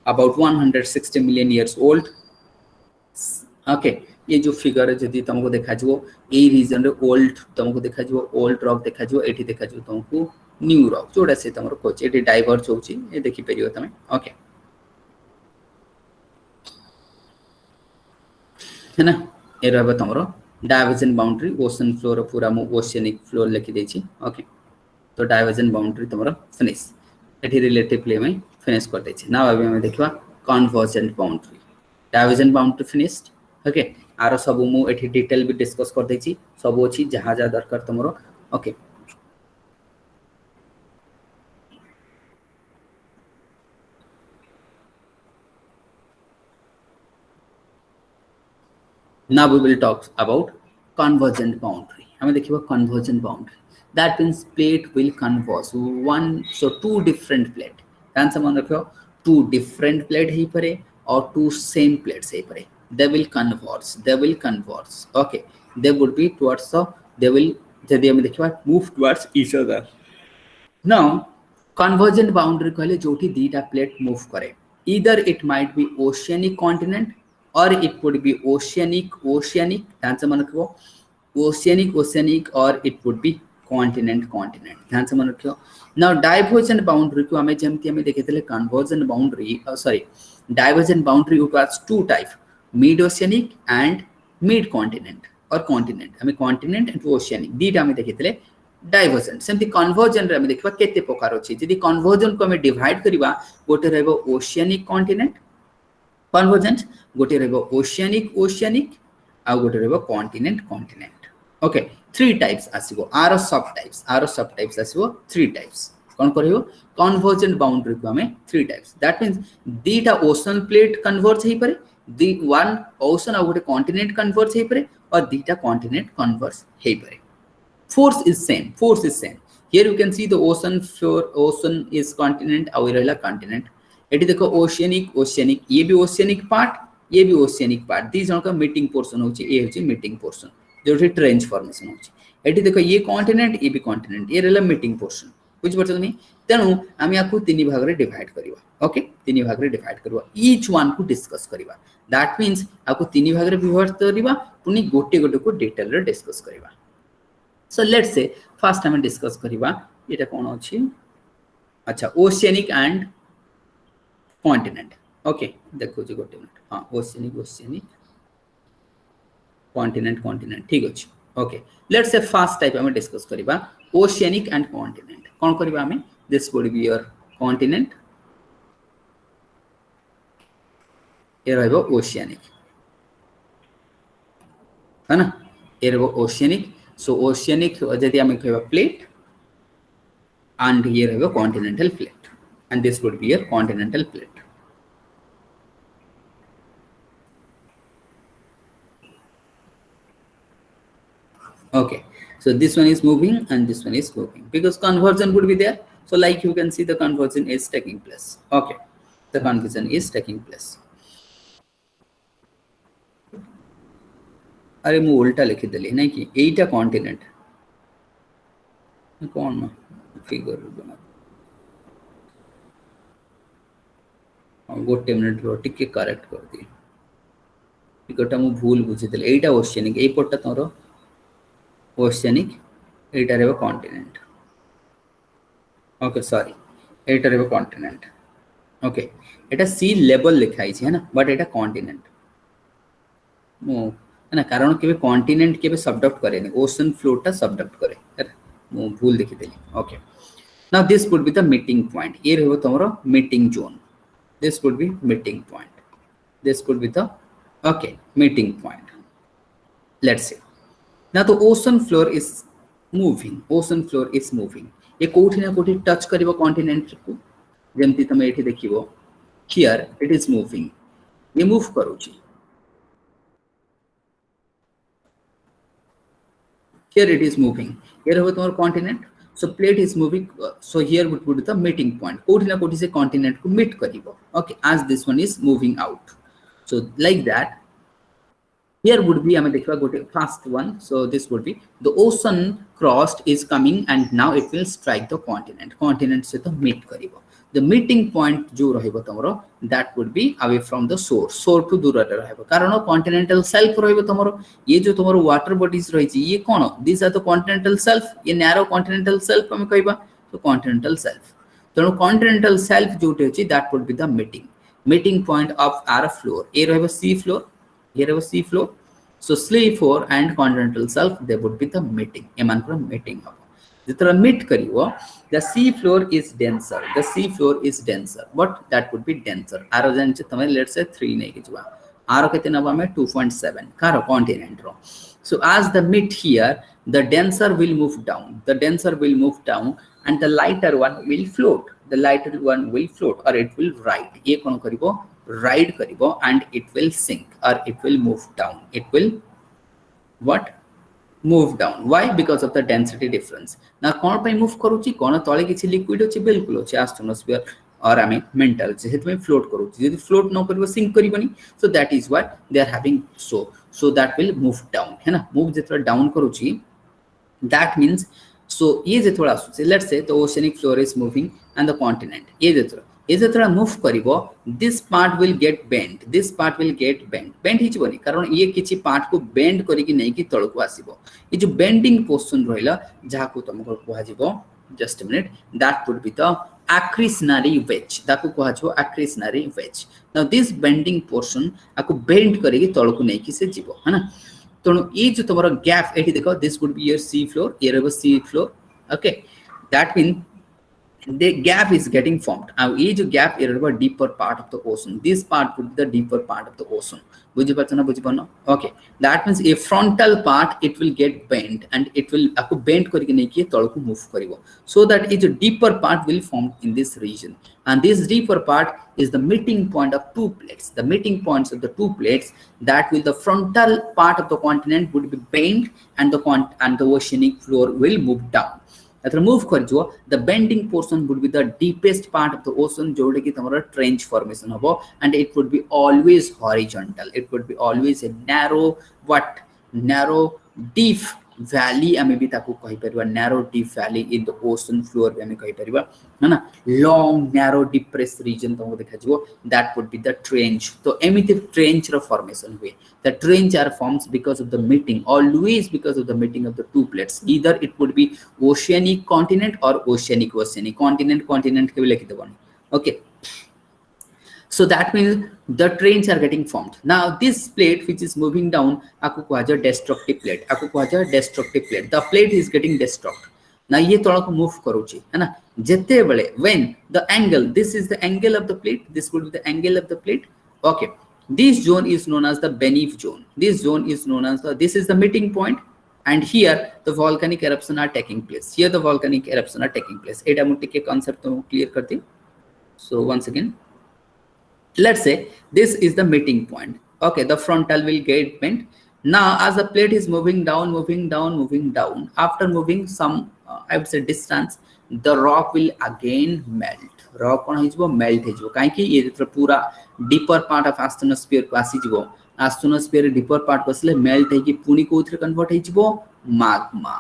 about 160 million years old. Okay ये जो फिगर है जदी तुमको देखा जो ए रीजन रे ओल्ड तुमको देखा जो ओल्ड रॉक देखा जो एठी देखा जो तुमको न्यू रॉक जोड़ा से तमरो कोच एठी डाइवर्ज होची ए देखि परियो तमे ओके है ना ए रहबो तमरो डाइवर्जन बाउंड्री ओशन फ्लोर पूरा मु ओशियनिक फ्लोर लिखि देछि ओके तो डाइवर्जन बाउंड्री तमरो फिनिश एठी रिलेटिवली में फिनिश कर देछि नाउ अभी हम देखबा convergent boundary diversion boundary finished okay आरो सब मु एठी डिटेल भी डिस्कस कर देछि सब अछि जहा जा दरकार तमरो okay now we will talk about convergent boundary हमें देखिबा convergent boundary that means plate will converge one so two different plate ध्यान से मन रखियो two different plate ही परे और two same plates ही परे they will converge okay they would be towards the they will जदी हम देखिबा move towards each other now convergent boundary कहले जोठी दीटा प्लेट मूव करे either it might be oceanic continent or it would be oceanic ध्यान से मन रखो oceanic or it would be continent ध्यान से मन रखियो now divergent boundary को हमें जेमति हमें देखितले convergent boundary sorry divergent boundary it was two type mid oceanic and mid continent or continent हमें continent and oceanic दीटा हमें देखितले डाइवर्जेंट सेमति कन्वर्जन रे हम देखबा केते प्रकार अछि जदी कन्वर्जन को हम डिवाइड करिबा गोटे रहबो ओशियनिक कॉन्टिनेंट कन्वर्जेंट गोटे रहबो ओशियनिक आ गोटे रहबो कॉन्टिनेंट ओके थ्री टाइप्स आसीबो आरो सब टाइप्स आसीबो थ्री टाइप्स कोन करियो कन्वर्जेंट बाउंड्री को हमें थ्री टाइप्स दैट मींस दीटा ओशन प्लेट कन्वर्ज हेई पारे दी वन ओशन आ गोटे कॉन्टिनेंट कन्वर्ज हेई पारे और दीटा कॉन्टिनेंट कन्वर्ज हेई पारे force is same here you can see the ocean floor ocean is continent और रहला continent एटी देखो oceanic ये भी oceanic part दी जन का मीटिंग पोर्शन होची ए होची मीटिंग पोर्शन जोठी ट्रेंच फॉर्मेशन होची एटी देखो ये continent ये भी continent ये रहला मीटिंग पोर्शन बुझ परछ नहीं तेनु हम याकू तीन भाग रे डिवाइड करबा ओके तीन भाग रे डिवाइड करबा ईच वन को डिस्कस करबा दैट मींस आकू तीन भाग रे विभाजित करबा पुनी गोटे को डिटेल रे डिस्कस करबा So let's say first हमें डिस्कस करिबा एटा कोन अछि अच्छा ओशियनिक एंड कॉन्टिनेंट ओके देखो जी गोटे मिनट हां ओशियनिक कॉन्टिनेंट ठीक अछि okay let's say first type हमें डिस्कस करिबा ओशियनिक एंड कॉन्टिनेंट कोन करिबा हमें this would be your continent ए रहबो ओशियनिक है ना ए रहबो ओशियनिक so oceanic जदी हम कहबा plate and here have a continental plate and this would be your continental plate okay so this one is moving and this one is moving because conversion would be there so like you can see the conversion is taking place okay the conversion is taking place अरे मु उल्टा लिखि देली नै कि एटा continent कोन figure बना गोटे minute रो टिके correct कर दी टिकटा मु भूल बुझिदेली एटा ओशियनिक एई पटटा तोर ओशियनिक एटा रे कॉन्टिनेंट ओके सॉरी एटा रे कॉन्टिनेंट ओके एटा सी लेवल लिखाई है ना बट एटा कॉन्टिनेंट मु है ना कारण केबे कॉन्टिनेंट केबे सबडक्ट करे ओशन फ्लोटा सबडक्ट करे मु भूल देखि देली okay now this would be the meeting point ये रहबो तमरो meeting zone this would be meeting point this could be the okay meeting point let's see now the ocean floor is moving ये कोठी ना कोठी टच करिवो कॉन्टिनेंट को जेमती तमे एठी देखिवो here it is moving ये मूव करूची here it is moving here रहबो तमर continent so plate is moving so here would be the meeting point कोठी ना कोठी से continent को meet करिवो okay as this one is moving out so like that here would be हमें देखबा गोटे first one so this would be the ocean crossed is coming and now it will strike the continent से तो meet करिवो the meeting point जो रहइबो तमरो that would be away from the shore to दूर रे रहइबो कारण continental shelf रहइबो तमरो ये जो तमरो water bodies रहि छी ये कोन these are the continental shelf ये narrow continental shelf हम कहबा तो continental shelf तनो continental shelf जोटे अछि that would be the meeting point of our floor ये रहइबो sea floor ये रहइबो sea floor so sea floor and continental shelf they would be the meeting एमान को meeting हबो जितरा meet करिवो the sea floor is denser but that would be denser आरो जान छ तमे let's say 3 नै के जवा आरो केते नबा में 2.7 कारो continent row so as the meet here the denser will move down and the lighter one will float or it will ride ये कोन करिवो ride करिवो and it will sink or it will move down it will what move down why because of the density difference now कोन पय move करूची कोन तळे किछि liquid अछि बिल्कुल अछि एस्ट्रोनॉस्फियर और आमे मेंटल जेहेतु में फ्लोट करूची यदि फ्लोट न करबो सिंक करबनी so that is what they are having so that will move down है ना मूव जेतरा डाउन करूची that means so ये जेतरा आसुची let's say the oceanic floor is moving and the continent ये जेतरा मूव करिवो this part will get bent हिचबनी कारण ये किछि पार्ट को बेंड करी कि नै कि तळ को आसीबो ये जो बेंडिंग पोर्शन रहिला जहा को तुमको कहा जिवो just a minute that would be the accretionary wedge ताको कहा जो accretionary wedge now this bending portion आको बेंड करी कि तळ को नै कि से जिवो है ना तणो ये जो तुम्हारा गैप एठी देखो this would be your sea floor ये रहबो sea floor okay that means the gap is getting formed now ये जो gap ये रहबो deeper part of the ocean this part would be the deeper part of the ocean बुझि परछना बुझि परनो okay that means a frontal part it will get bent and it will आको bend करके नै कि तळ को मूव करिवो so that ये जो deeper part will form in this region and this deeper part is the meeting point of two plates the meeting points of the two plates that will the frontal part of the continent would be bent and the oceanic floor will move down अथवा move कर जो the bending portion would be the deepest part of the ocean जोड़े कि तमरा trench formation हबो and it would be always horizontal it would be always a narrow deep valley आमे भी ताको कहि परबा narrow deep valley in the ocean floor आमे कहि परबा है ना long narrow depressed region तमको देखा जिवो that would be the trench तो एमिति trench रो formation हुए the trench are forms because of the meeting always because of the meeting of the two plates either it would be oceanic continent or oceanic continent के भी लिखि देबनी okay so that means the trench are getting formed now this plate which is moving down आको कहा जा destructive plate the plate is getting destruct ना ये तळ को मूव करूची है ना जेते बेले when the angle this is the angle of the plate this would be the angle of the plate okay this zone is known as the beneath zone this is the meeting point and here the volcanic eruption are taking place eta mu tike concept to clear karti so once again let's say this is the meeting point okay the frontal will get bent now as the plate is moving down after moving some I would say distance the rock will again melt rock kon hijibo melt hijibo kai ki ye जेतरा पूरा deeper part of astronosphere को आसी जिवो astronosphere deeper part को असले melt है कि पुनी को उथरे convert हिजिबो magma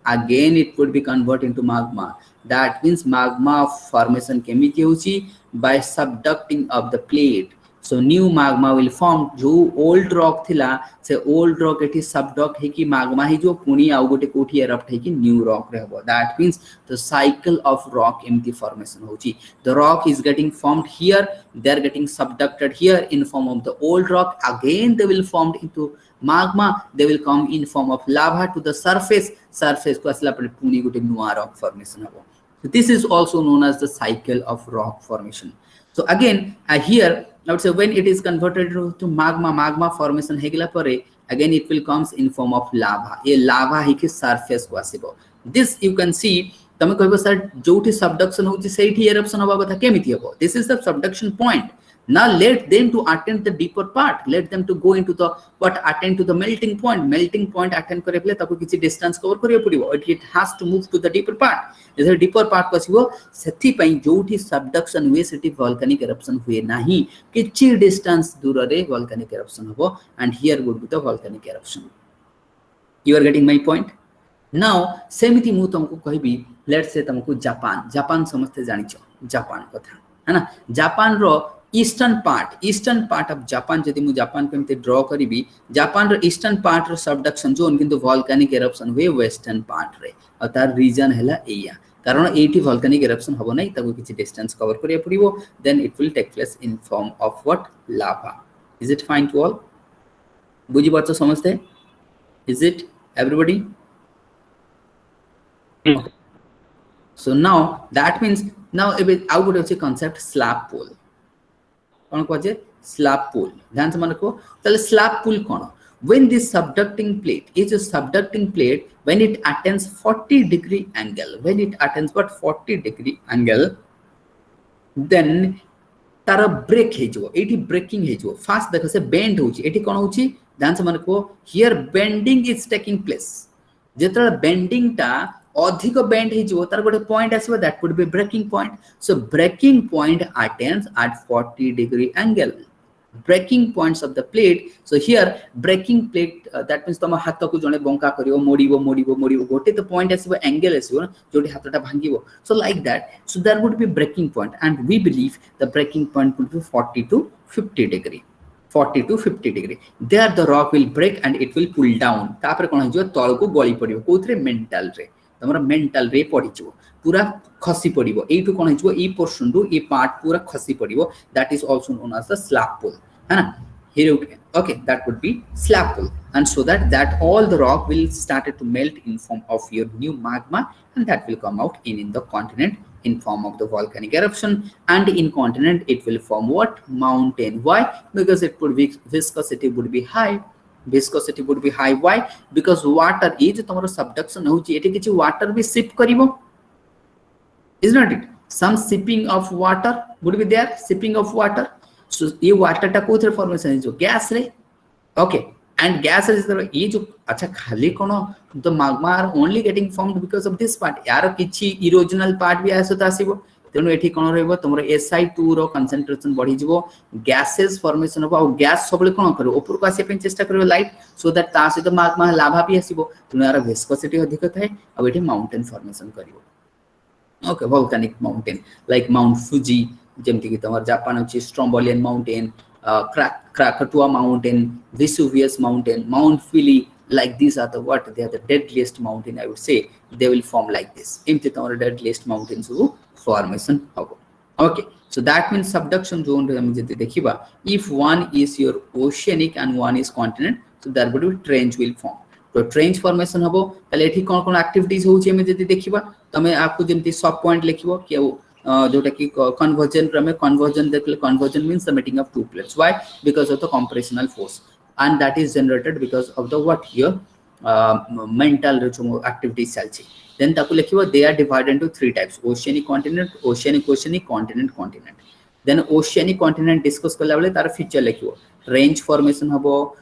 again it would be convert into magma that means magma formation केमिति होची by subducting of the plate. So new magma will form. जो old rock थिला से old rock एठी subduct है कि magma ही जो पुनी आउ गोटे कोठी erupt है कि new rock रे हबो. That means the cycle of rock एमती formation होची. The rock is getting formed here, they are getting subducted here in form of the old rock. Again they will formed into magma, they will come in form of lava to the surface. Surface को असला पर पुनी गोटे नुआ rock formation हबो. So this is also known as the cycle of rock formation. So again here I would say when it is converted to magma, magma formation hegila pare, again it will comes in form of lava. A lava hi ki surface ko asibo. This you can see tame कहबो sir जोठी subduction होची सेठी eruption होबा कथा केमिति हबो. This is the subduction point. Now let them to attend the deeper part, let them to go into the attend to the melting point. Melting point attend करे पले ताको किछि distance cover करियो पड़िबो. It has to move to the deeper part. जैसे deeper part पसिबो सेथि पई जोठी subduction हुए सेठी volcanic eruption हुए नाही, किछि distance दूर रे volcanic eruption हबो, and here would be the volcanic eruption. You are getting my point? Now सेमिति मु तुमको कहबी, let's say तुमको जापान समझते जानिचो जापान कथा है ना. जापान रो ईस्टर्न पार्ट ऑफ जापान जदि मु जापान केमते ड्रॉ करिबी, जापान रो ईस्टर्न पार्ट रो सबडक्शन जोन किंतु वोल्केनिक एरप्शन हुए वेस्टर्न पार्ट रे, और तार रीजन हैला एया कारण एठी वोल्केनिक एरप्शन हबो नै, ताको किछि डिस्टेंस कवर करिया पड़िबो, then it will take place in form of what lava. Is it fine to all? बुझी पाछो समझते? Is it everybody? So now that means now I would say concept slab pool. कौन कहे slab pool? ध्यान से मन को तले slab pool कौन? When this subducting plate is a subducting plate, when it attains 40-degree angle, when it attains what 40-degree angle, then तारा break हे जो एठी ब्रेकिंग हे जो फास्ट देखो से बेंड होची एठी कोन होची ध्यान से मन को here bending is taking place. जेतरा बेंडिंग टा अधिक बेंड हे जो तार गोटे पॉइंट आसीबो, that would be breaking point. So breaking point attains at 40-degree angle. Breaking points of the plate. So here breaking plate that means तम हाथ को जने बंका करियो मोड़िबो गोटे तो पॉइंट आसीबो एंगल आसीबो जोटी हाथटा भांगिबो. So like that, so there would be breaking point, and we believe the breaking point would be 40 to 50 degree. 40 to 50 degree. There the rock will break and it will pull down. तापर कोन हो जो तळ को गळी पड़िबो कोथरे mental रे, तमरा mental रे पड़िजो पूरा खसी पड़िबो. एटु कोन हो a portion to a part पूरा खसी पड़िबो. That is also known as the slab pull, है ना. Here okay, that would be slab pull, and so that all the rock will started to melt in form of your new magma, and that will come out in the continent in form of the volcanic eruption, and in continent it will form what mountain. Why? Because it would be viscosity would be high. Viscosity would be high. Why? Because water is tomorrow subduction होची एटे किछि water भी sip करिवो, is not it? Some sipping of water would be there, sipping of water. So ये water टा कोथरे formation है जो gas रे. Okay, and gas is the ये जो अच्छा खाली कोनो the magma are only getting formed because of this part. यार किछि erosional part भी आसो तासिबो, तेनु एठी कोन रहबो तमरो Si2 रो कंसंट्रेशन बढ़ी जिवो, गैसेस फॉर्मेशन हो, और गैस सबले कोन करो ऊपर को आसे पे चेष्टा करियो लाइट, सो दैट ता सहित magma लाभा भी आसिबो, तेनु यार विस्कोसिटी अधिक थाए, अब एठी माउंटेन फॉर्मेशन करियो. Okay, volcanic mountain like Mount Fuji, जेमति कि तमर जापान अछि Strombolian mountain, Krakatoa mountain, Vesuvius mountain, Mount Philly, like these are the what they are the deadliest mountain, I would say. They will form like this. एमति तमर deadliest mountains हो formation हबो. Okay, so that means subduction zone रे हम जति देखिबा, if one is your oceanic and one is continent, so there would be trench will form. तो trench formation हबो तले एठी कोन कोन एक्टिविटीज होची हम जति देखिबा, तमे आपको जेमति सब पॉइंट लिखिबो कि जोटा कि कन्वर्जन क्रमे कन्वर्जन देखले conversion means the meeting of two plates. Why? Because of the compressional force, and that is generated because of the what your mental activities chalchi. Then taku likhibo they are divided into three types: oceanic continent, oceanic continent. Then oceanic continent discuss kala bele tar feature likhibo range formation habo.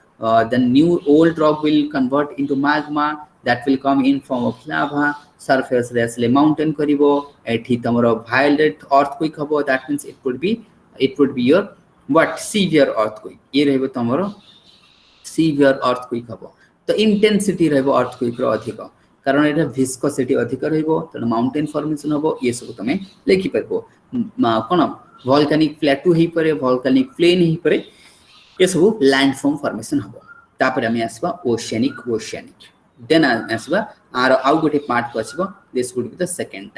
Then new old rock will convert into magma, that will come in form of lava. Surface रे असले mountain करिवो, एठी तमरो violent earthquake हबो, that means it would be your what severe earthquake. ये रहबो तमरो severe earthquake हबो, तो intensity रहबो earthquake रो अधिक, कारण एटा विस्कोसिटी अधिक रहइबो त माउंटेन फॉर्मेशन हबो ये सब तमे लिखि परबो कोन वोल्केनिक प्लेटू ही परे वोल्केनिक प्लेन ही परे ये सब लैंडफॉर्म फॉर्मेशन हबो तापर हमें आसबा ओशियनिक देन आसबा आर आउ गोटे पार्ट को आसबो this would be the second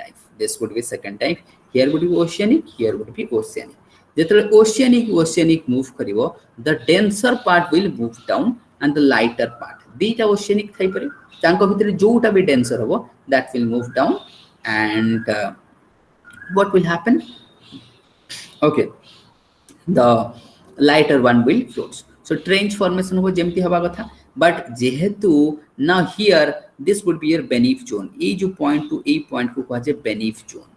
type here would be oceanic here would be oceanic जेतले ओशियनिक मूव करिवो the denser part will move down and the lighter part दीटा ओशियनिक थाई परे तांको भितरे जोटा भी डेंसर हबो that will move down and what will happen okay the lighter one will float so trench formation ho jemti haba katha but jehetu now here this would be your beneath zone e jo point to a point ko kaje beneath zone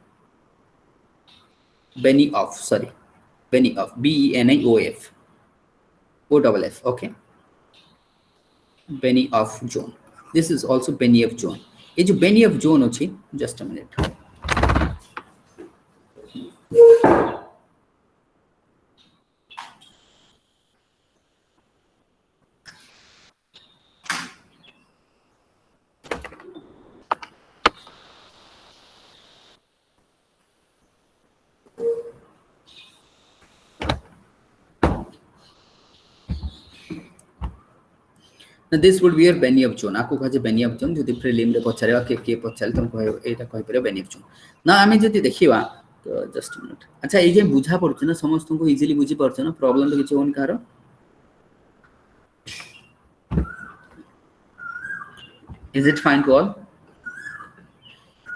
beneath of b e n i o f o double f okay beneath of zone this is also beneath zone e jo beneath zone ochi just a minute Now this would be your Benioff zone. आपको कहे Benioff zone जो prelim रे पछारे के पछारे तुम कहे एटा कहि परे Benioff zone. ना आमे जति देखिबा तो जस्ट मिनिट अच्छा ए जे बुझा पड़छ ना समस्त को इजीली बुझी पड़छ ना प्रॉब्लम तो किछ होन car Is it fine to all?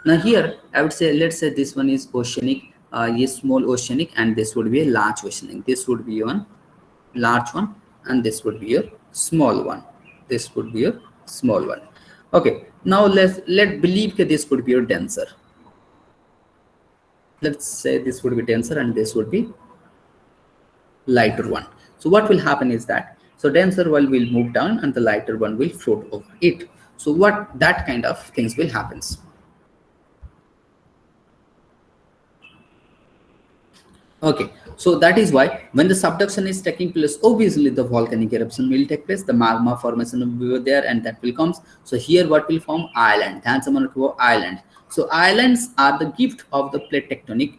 Now here I would say let's say this one is oceanic yes small oceanic and this would be a large oceanic. This would be one large one and this would be your small one. This would be your small one. Okay, now let believe that this would be your denser. Let's say this would be denser and this would be lighter one. So what will happen is that so denser one will move down and the lighter one will float over it. So what that kind of things will happens. Okay, so that is why when the subduction is taking place, obviously the volcanic eruption will take place, the magma formation will be there and that will come. So here what will form? Island. Island. So islands are the gift of the plate tectonic.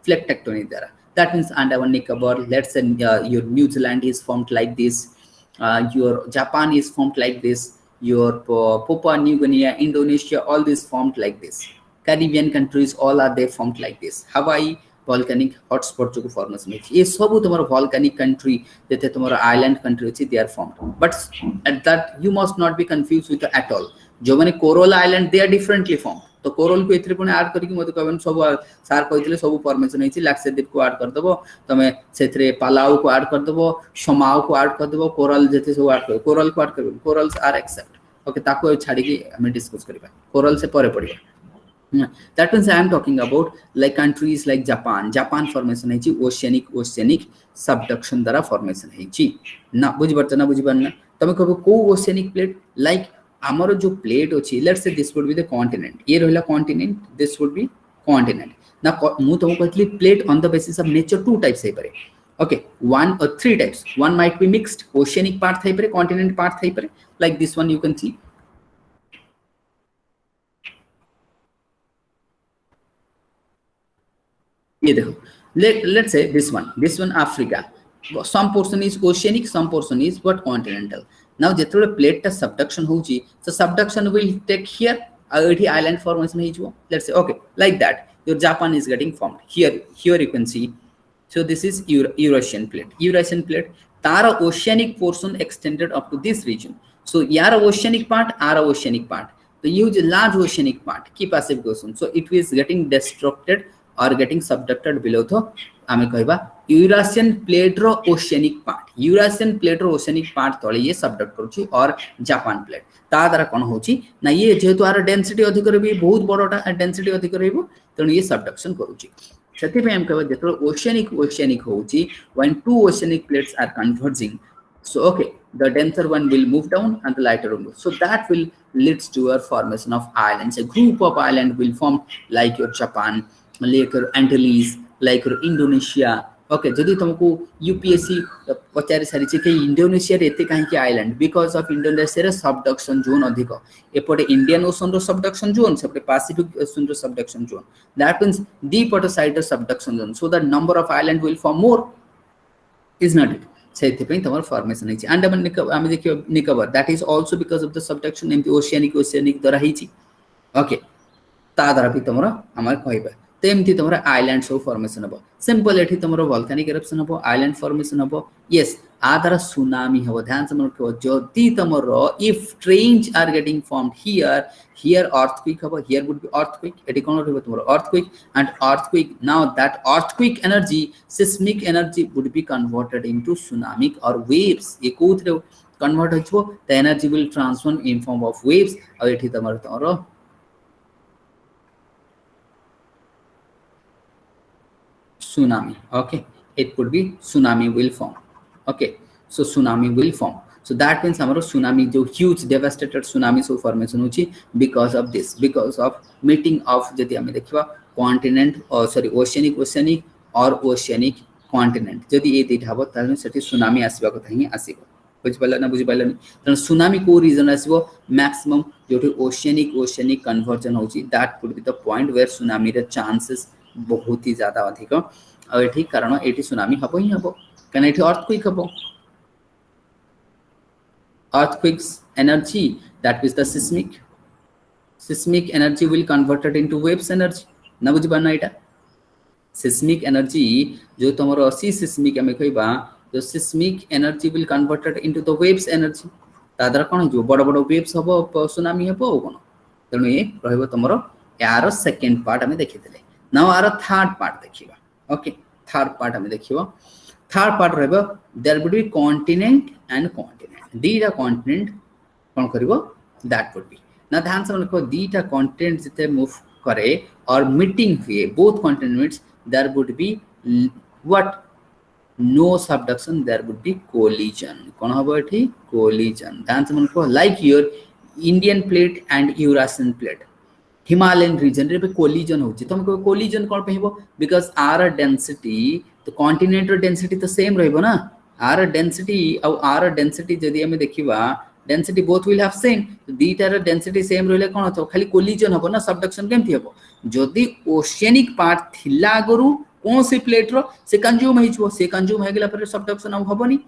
Plate tectonic there. That means Andaman Nicobar, let's say your New Zealand is formed like this, your Japan is formed like this, your Papua New Guinea, Indonesia, all these formed like this. Caribbean countries, all are they formed like this. Hawaii, volcanic hotspot जो formation है ये सब तुम्हारा volcanic country जैसे तुम्हारा island country होती they are formed but at that you must not be confused with the atoll जो मैंने coral island they are differently formed तो coral को इतने पुणे add करके मतलब कभी सब सार कोई दिले सब formation है इसी लक्षद्वीप को add कर दबो तो मैं सेत्रे पालाउ को add कर दबो शमाउ को add कर दबो coral जैसे सब add कर coral को add कर corals are except okay ताको छाड़ी की हमें discuss करेंगे coral से परे पड़ेगा that means I am talking about like countries like Japan formation है oceanic subduction द्वारा formation है जी ना बुझ बरना तमे कहबो को oceanic plate like हमरो जो plate अछि let's say this would be the continent ये रहला continent this would be continent ना मु तुम कहतली plate on the basis of nature two types है परे okay one or three types one might be mixed oceanic part है परे continent part है परे like this one you can see ये देखो let's say this one Africa some portion is oceanic some portion is what continental now जेतले plate ta subduction होउची so subduction will take here एठी island formation है जो let's say okay like that your Japan is getting formed here you can see so this is Eurasian plate Tara oceanic portion extended up to this region so यार oceanic part आर oceanic part तो use large oceanic part की passive question so it is getting destructed or getting subducted below तो आमे कहबा यूरासियन plate रो oceanic part तळे ये subduct करूची और जापान प्लेट ता द्वारा कोन होची ना ये जेहेतु आर डेंसिटी अधिक रहबी बहुत बडटा डेंसिटी अधिक रहबो तण ये सबडक्शन करूची सेति पे हम कहबा जेतो ओशियनिक होची when two oceanic plates are converging so okay the denser one will move down and the lighter one so that will leads to a formation of islands a group of island will form like your Japan like your Antilles like your Indonesia okay जदि तुमको UPSC पचारि सारी कि Indonesia रे एते काहे island because of Indonesia रे subduction zone अधिक एपटे इंडियन ओशन रो सबडक्शन जोन सेपटे पैसिफिक ओशन रो सबडक्शन जोन दैट मींस दी पट साइड रो subduction zone so the number of island will form more is not it सेति पे तमर फॉर्मेशन हिची अंडमान निकोबार देखियो Nicobar that is also because of the subduction एमती ओशियानिक द्वारा हिची ओके ता द्वारा भी तमरा हमर कहबा तेमती तमरा आइलैंड सब फॉर्मेशन हबो सिंपल एठी तमरो वोल्केनिक इरप्शन हबो आइलैंड फॉर्मेशन हबो यस आ द्वारा सुनामी हबो ध्यान से मन रखो जति तमरो if trench are getting formed here earthquake हबो हियर वुड बी अर्थक्वेक एठी कोन रहबो तमरो earthquake and earthquake now that earthquake energy seismic energy would be converted into tsunamic और वेव्स ये कोथरे कन्वर्ट होछो the energy will transform in form of waves और एठी तमरो tsunami. Okay, it could be tsunami will form. Okay, so tsunami will form. So that means हमारा tsunami जो huge devastated tsunami so formation होची because of this, because of meeting of जति हमें देखिवा continent or sorry oceanic और oceanic continent जति ये दिठा हबो ताले सेठी tsunami आसीबा कथा ही आसीबो बुझ पाला ना बुझ पाला नहीं तन tsunami को रीजन आसीबो maximum जोठी oceanic conversion होची that could be the point where tsunami रे chances बहुत ही ज्यादा अधिक और एठी कारण एठी सुनामी हबो ही हबो कने एठी अर्थक्वेक हबो earthquakes energy that is the seismic energy will converted into waves energy ना बुझ पाना एटा seismic energy जो तमरो सी seismic हमें कहबा जो seismic energy will converted into the waves energy तादर कोन जो बड़ बड़ waves हबो सुनामी हबो कोन तनो ये रहबो तमरो यार सेकंड पार्ट हमें देखितले नाउ आर थर्ड पार्ट देखिबा ओके थर्ड पार्ट हमें देखिबा थर्ड पार्ट रहबो there would be continent and continent दीटा कॉन्टिनेंट कोन करबो दैट वुड बी ना ध्यान से देखो दीटा कॉन्टिनेंट जते मूव करे और मीटिंग हुए both continents there would be what no subduction there would be collision कोन हबो एठी कोलिजन ध्यान से देखो like your Indian plate and Eurasian plate Himalayan region रे पे कोलिजन होची तुम को कोलिजन कोन पहिबो बिकॉज़ आर डेंसिटी तो कॉन्टिनेंट रो डेंसिटी तो सेम रहबो ना आर डेंसिटी और आर डेंसिटी जदी हमें देखिबा density both will have same तो दीटार डेंसिटी सेम रहले कोन तो खाली कोलिजन हबो ना सबडक्शन केमथि हबो जदी ओशियनिक पार्ट थिला गरु कोन से प्लेट रो से कंज्यूम हिचबो से कंज्यूम हे गेला पर सबडक्शन अब हबोनी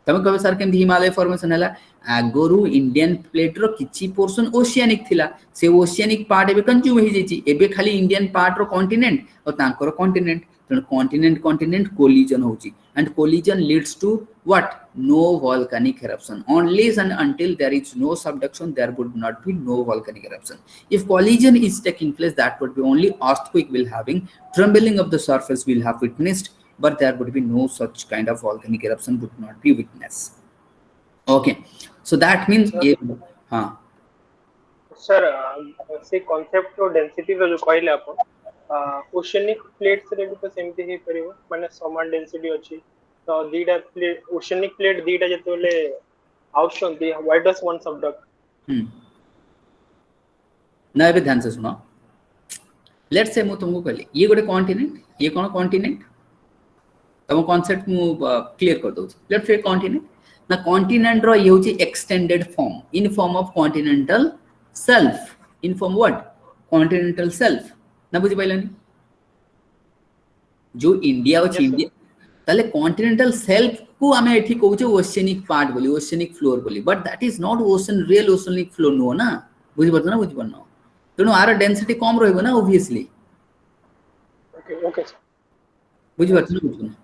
तमे कहबे सर केमथि हिमालय फॉर्मेशन हला आगरु इंडियन प्लेट रो किछि पोर्शन ओशियनिक थिला से ओशियनिक पार्ट एबे कंज्यूम हि जेची एबे खाली इंडियन पार्ट रो कॉन्टिनेंट और तांकर कॉन्टिनेंट तो कॉन्टिनेंट कोलिजन होची and collision leads to what no volcanic eruption unless and until there is no subduction there would not be no volcanic eruption if collision is taking place that would be only earthquake will having trembling of the surface will have witnessed but there would be no such kind of volcanic eruption would not be witnessed okay so that means ha sir से concept रो density रो जो कहले आपण oceanic plates रे भी तो सेमती ही परिबो माने समान डेंसिटी अछि तो दीटा प्लेट ओशियनिक प्लेट दीटा जतले आउटशंती व्हाई डज वन सबडक्ट ना बे ध्यान से सुनो लेट्स से मु तुमको कहली ये गोटे कॉन्टिनेंट ये कोन कॉन्टिनेंट तम कांसेप्ट मु क्लियर कर दउ लेट्स से कॉन्टिनेंट ना कॉन्टिनेंट रो ये होची extended form in form of continental self in form what continental self ना बुझि पाइलानी जो इंडिया अछि इंडिया ताले कॉन्टिनेंटल सेल्फ को हमें एठी कहू छै ओशियनिक पार्ट बोली ओशियनिक फ्लोर बोली but that is not ocean real oceanic floor no ना बुझि पड़तो ना बुझि पड़नो तनो आर डेंसिटी कम रहबो ना ऑब्वियसली ओके बुझि पड़तो ना बुझनो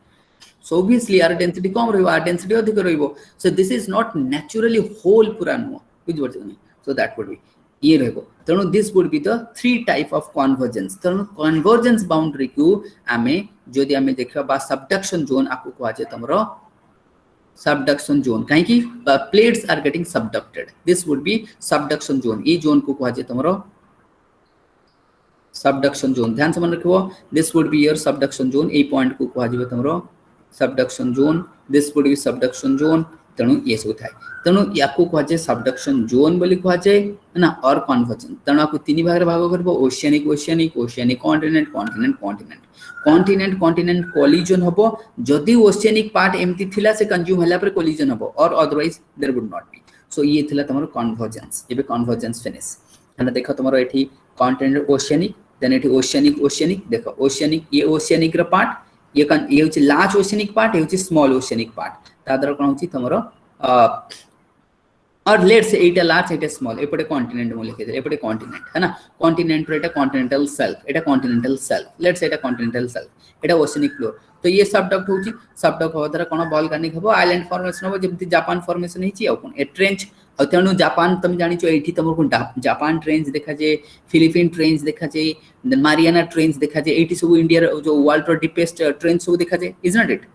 so obviously आर डेंसिटी कम रहबो आर डेंसिटी अधिक रहबो so this is not naturally whole पूरा नो बुझि पड़तो ना so that would be ये रहबो तनो this would be the three type of convergence तनो कन्वर्जेंस बाउंड्री को हमें जदि हमें देखबा बा सबडक्शन जोन आपको कहवा जे तमरो सबडक्शन जोन काहे कि plates are getting subducted this would be subduction zone ई जोन को कहवा जे तमरो सबडक्शन जोन ध्यान से मन रखबो this would be your subduction zone A point को कहवा जे तमरो subduction zone this would be subduction zone तेणु ये सब थाए तेणु या कहुए सबडक्शन जोन बोली कहुए ना और कन्वर्जन तेणु आपको तीन भाग भाग कर oceanic oceanic oceanic continent continent continent continent continent collision हम जदि ओशियानिक पार्ट एमती थिला से कंज्यूम होला पर कोलिजन हम और otherwise there would not be so ये थिला तमरो कन्वर्जेंस एबे कन्वर्जेंस फिनिश है देखो तमरो एठी कॉन्टिनेंट ओशियानिक देन एठी ओशियानिक ओशियानिक देखो ओशियानिक ये ओशियानिक र पार्ट ये होची लार्ज ओशियानिक पार्ट ये होची स्मॉल ओशियानिक पार्ट तादर कोन होची तमरो और let's say Etah large Etah small एपटे continent मु लिखे दे एपटे कॉन्टिनेंट है ना कॉन्टिनेंट रे एटा continental shelf Etah continental shelf let's Etah continental shelf एटा ओशियानिक फ्लोर तो ये सबडक्ट होची सबडक्ट हो द्वारा कोन वोल्केनिक हबो आइलैंड फॉर्मेशन हबो जेमति जापान फॉर्मेशन हिची आ कोन ए ट्रेंच आ तेनु जापान तुम जानि छो एठी तमर कोन जापान ट्रेंच देखा जे फिलिपाइन ट्रेंच देखा जे मारियाना ट्रेंच देखा जे एठी सब इंडिया जो वर्ल्ड रो डीपेस्ट ट्रेंच सब देखा जे इज नॉट इट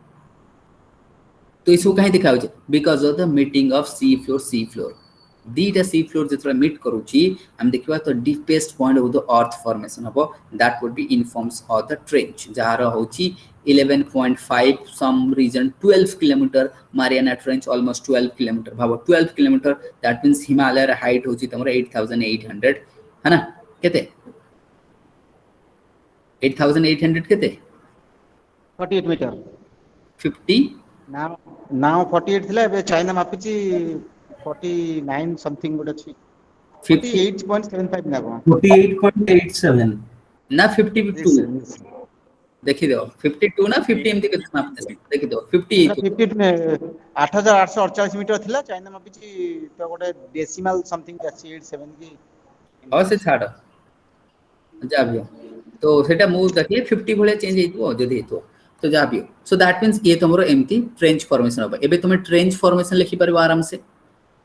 तो इसको कहीं देखा होचे because of the meeting of sea floor दीटा सी फ्लोर जितरा मीट करूची हम देखिबा तो deepest point of the earth formation हबो that would be in forms of the trench जहार होची 11.5 some region 12 kilometre Mariana trench almost 12 kilometre भाबो 12 किलोमीटर दैट मींस हिमालय रा हाइट होची तमरा 8800 है ना केते 8800 केते 48 मीटर 50 नाउ 48 थिला एबे चाइना मापिची 49 समथिंग गुड अछि 48.75 ना कोन 48.87 ना 52 देखि दो 52 ना 50 एमती के मापते देखि दो 50 52 में 8848 मीटर थिला चाइना मापिची तो गोटे डेसिमल समथिंग अछि 87 की और से छाड़ जाबियो तो सेटा मु देखले 50 भले चेंज हेतु जदी हेतु तो जाबियो सो दैट मींस ये तमरो एमती ट्रेंच फॉर्मेशन होबा एबे तुम ट्रेंच फॉर्मेशन लिखि परबो आराम से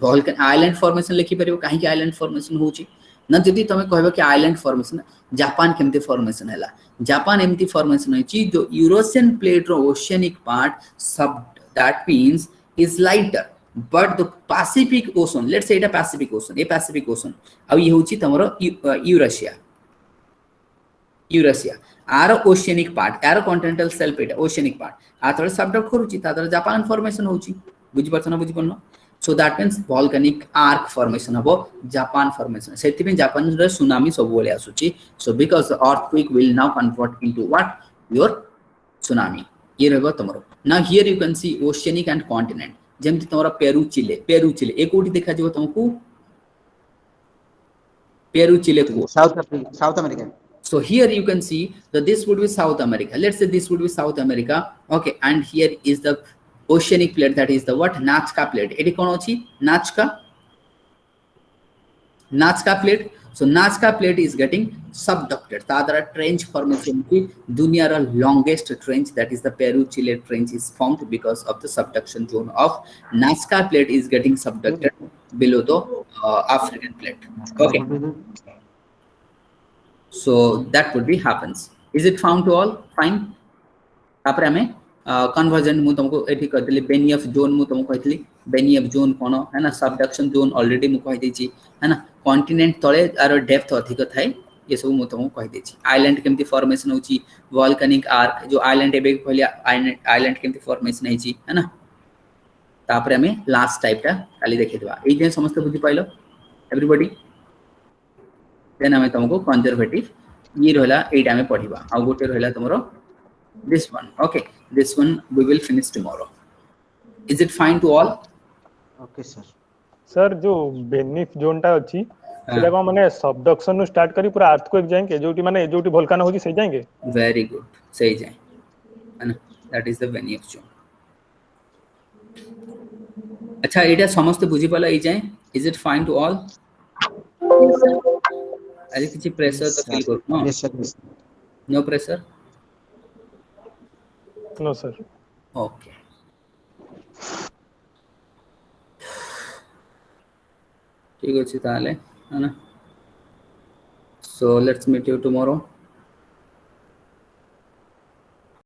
वोल्केन आइलैंड फॉर्मेशन लिखि परबो काहे कि आइलैंड फॉर्मेशन होची ना जदी तुम कहबो कि आइलैंड फॉर्मेशन जापान केमती फॉर्मेशन हैला जापान एमती फॉर्मेशन होची जो यूरोशियन प्लेट रो ओशियानिक पार्ट सब that means is lighter but the Pacific ocean let's say एटा Pacific ocean a Pacific ocean अब ये होची तमरो यूरेशिया आर ओशियानिक पार्ट आर कॉन्टिनेंटल शेल्फ एटा ओशियानिक पार्ट आतर सबडक्ट करूची तादर जापान फॉर्मेशन होची बुझि परछना बुझि पन्नो so that means volcanic arc formation हबो जापान फॉर्मेशन सेति में जापान रे सुनामी सब बोले आसुची so because the earthquake will now convert into what your tsunami ये रहबो तमरो now here you can see oceanic and continent जेमति तमरा पेरू चिले ए कोठी देखा जिवो तुमको पेरू चिले को South America So here you can see that this would be South America. Let's say this would be South America. Okay, and here is the oceanic plate, that is the what? Nazca plate. Eti kon ochi? Nazca plate. So Nazca plate is getting subducted. Tadara trench formation ki dunia ra longest trench, that is the Peru-Chile trench, is formed because of the subduction zone of Nazca plate is getting subducted below the African plate. Okay. So that would be happens. Is it found to all? Fine. तापर हमें conversion मु तुमको एठी कहतली Beni of zone मु तुमको कहतली Beni of zone कोन है ना subduction zone already मु कहि देछि है ना कॉन्टिनेंट तळे आरो डेप्थ अधिक थाए ये सब मु तुमको कहि देछि आइलैंड केमती फॉर्मेशन होछि वोल्केनिक आर्क जो आइलैंड एबे कहलिया आइलैंड केमती फॉर्मेशन हेछि है ना तापर हमें लास्ट टाइपटा खाली देखि देबा ए जे समस्त बुझि पाइलो एवरीबॉडी देन हमें तुमको कंजर्वेटिव ये रहला एटा में पढिबा आ गोटे रहला तुमरो this one we will finish tomorrow. Is it fine to all? Okay sir sir जो बेनिफ जोनटा अछि सेटा को माने सबडक्शन नु स्टार्ट करी पूरा अर्थक्वेक जाएंगे जोटी माने जोटी वोल्केनो होची सही जाएंगे वेरी गुड सही जाए है ना that is the Benioff zone अच्छा एटा समस्त बुझी पाला ई जाए is it fine to all अरे किछि प्रेशर तो फील करो no yes sir no pressure no sir okay ठीक अछि ताले है ना so let's meet you tomorrow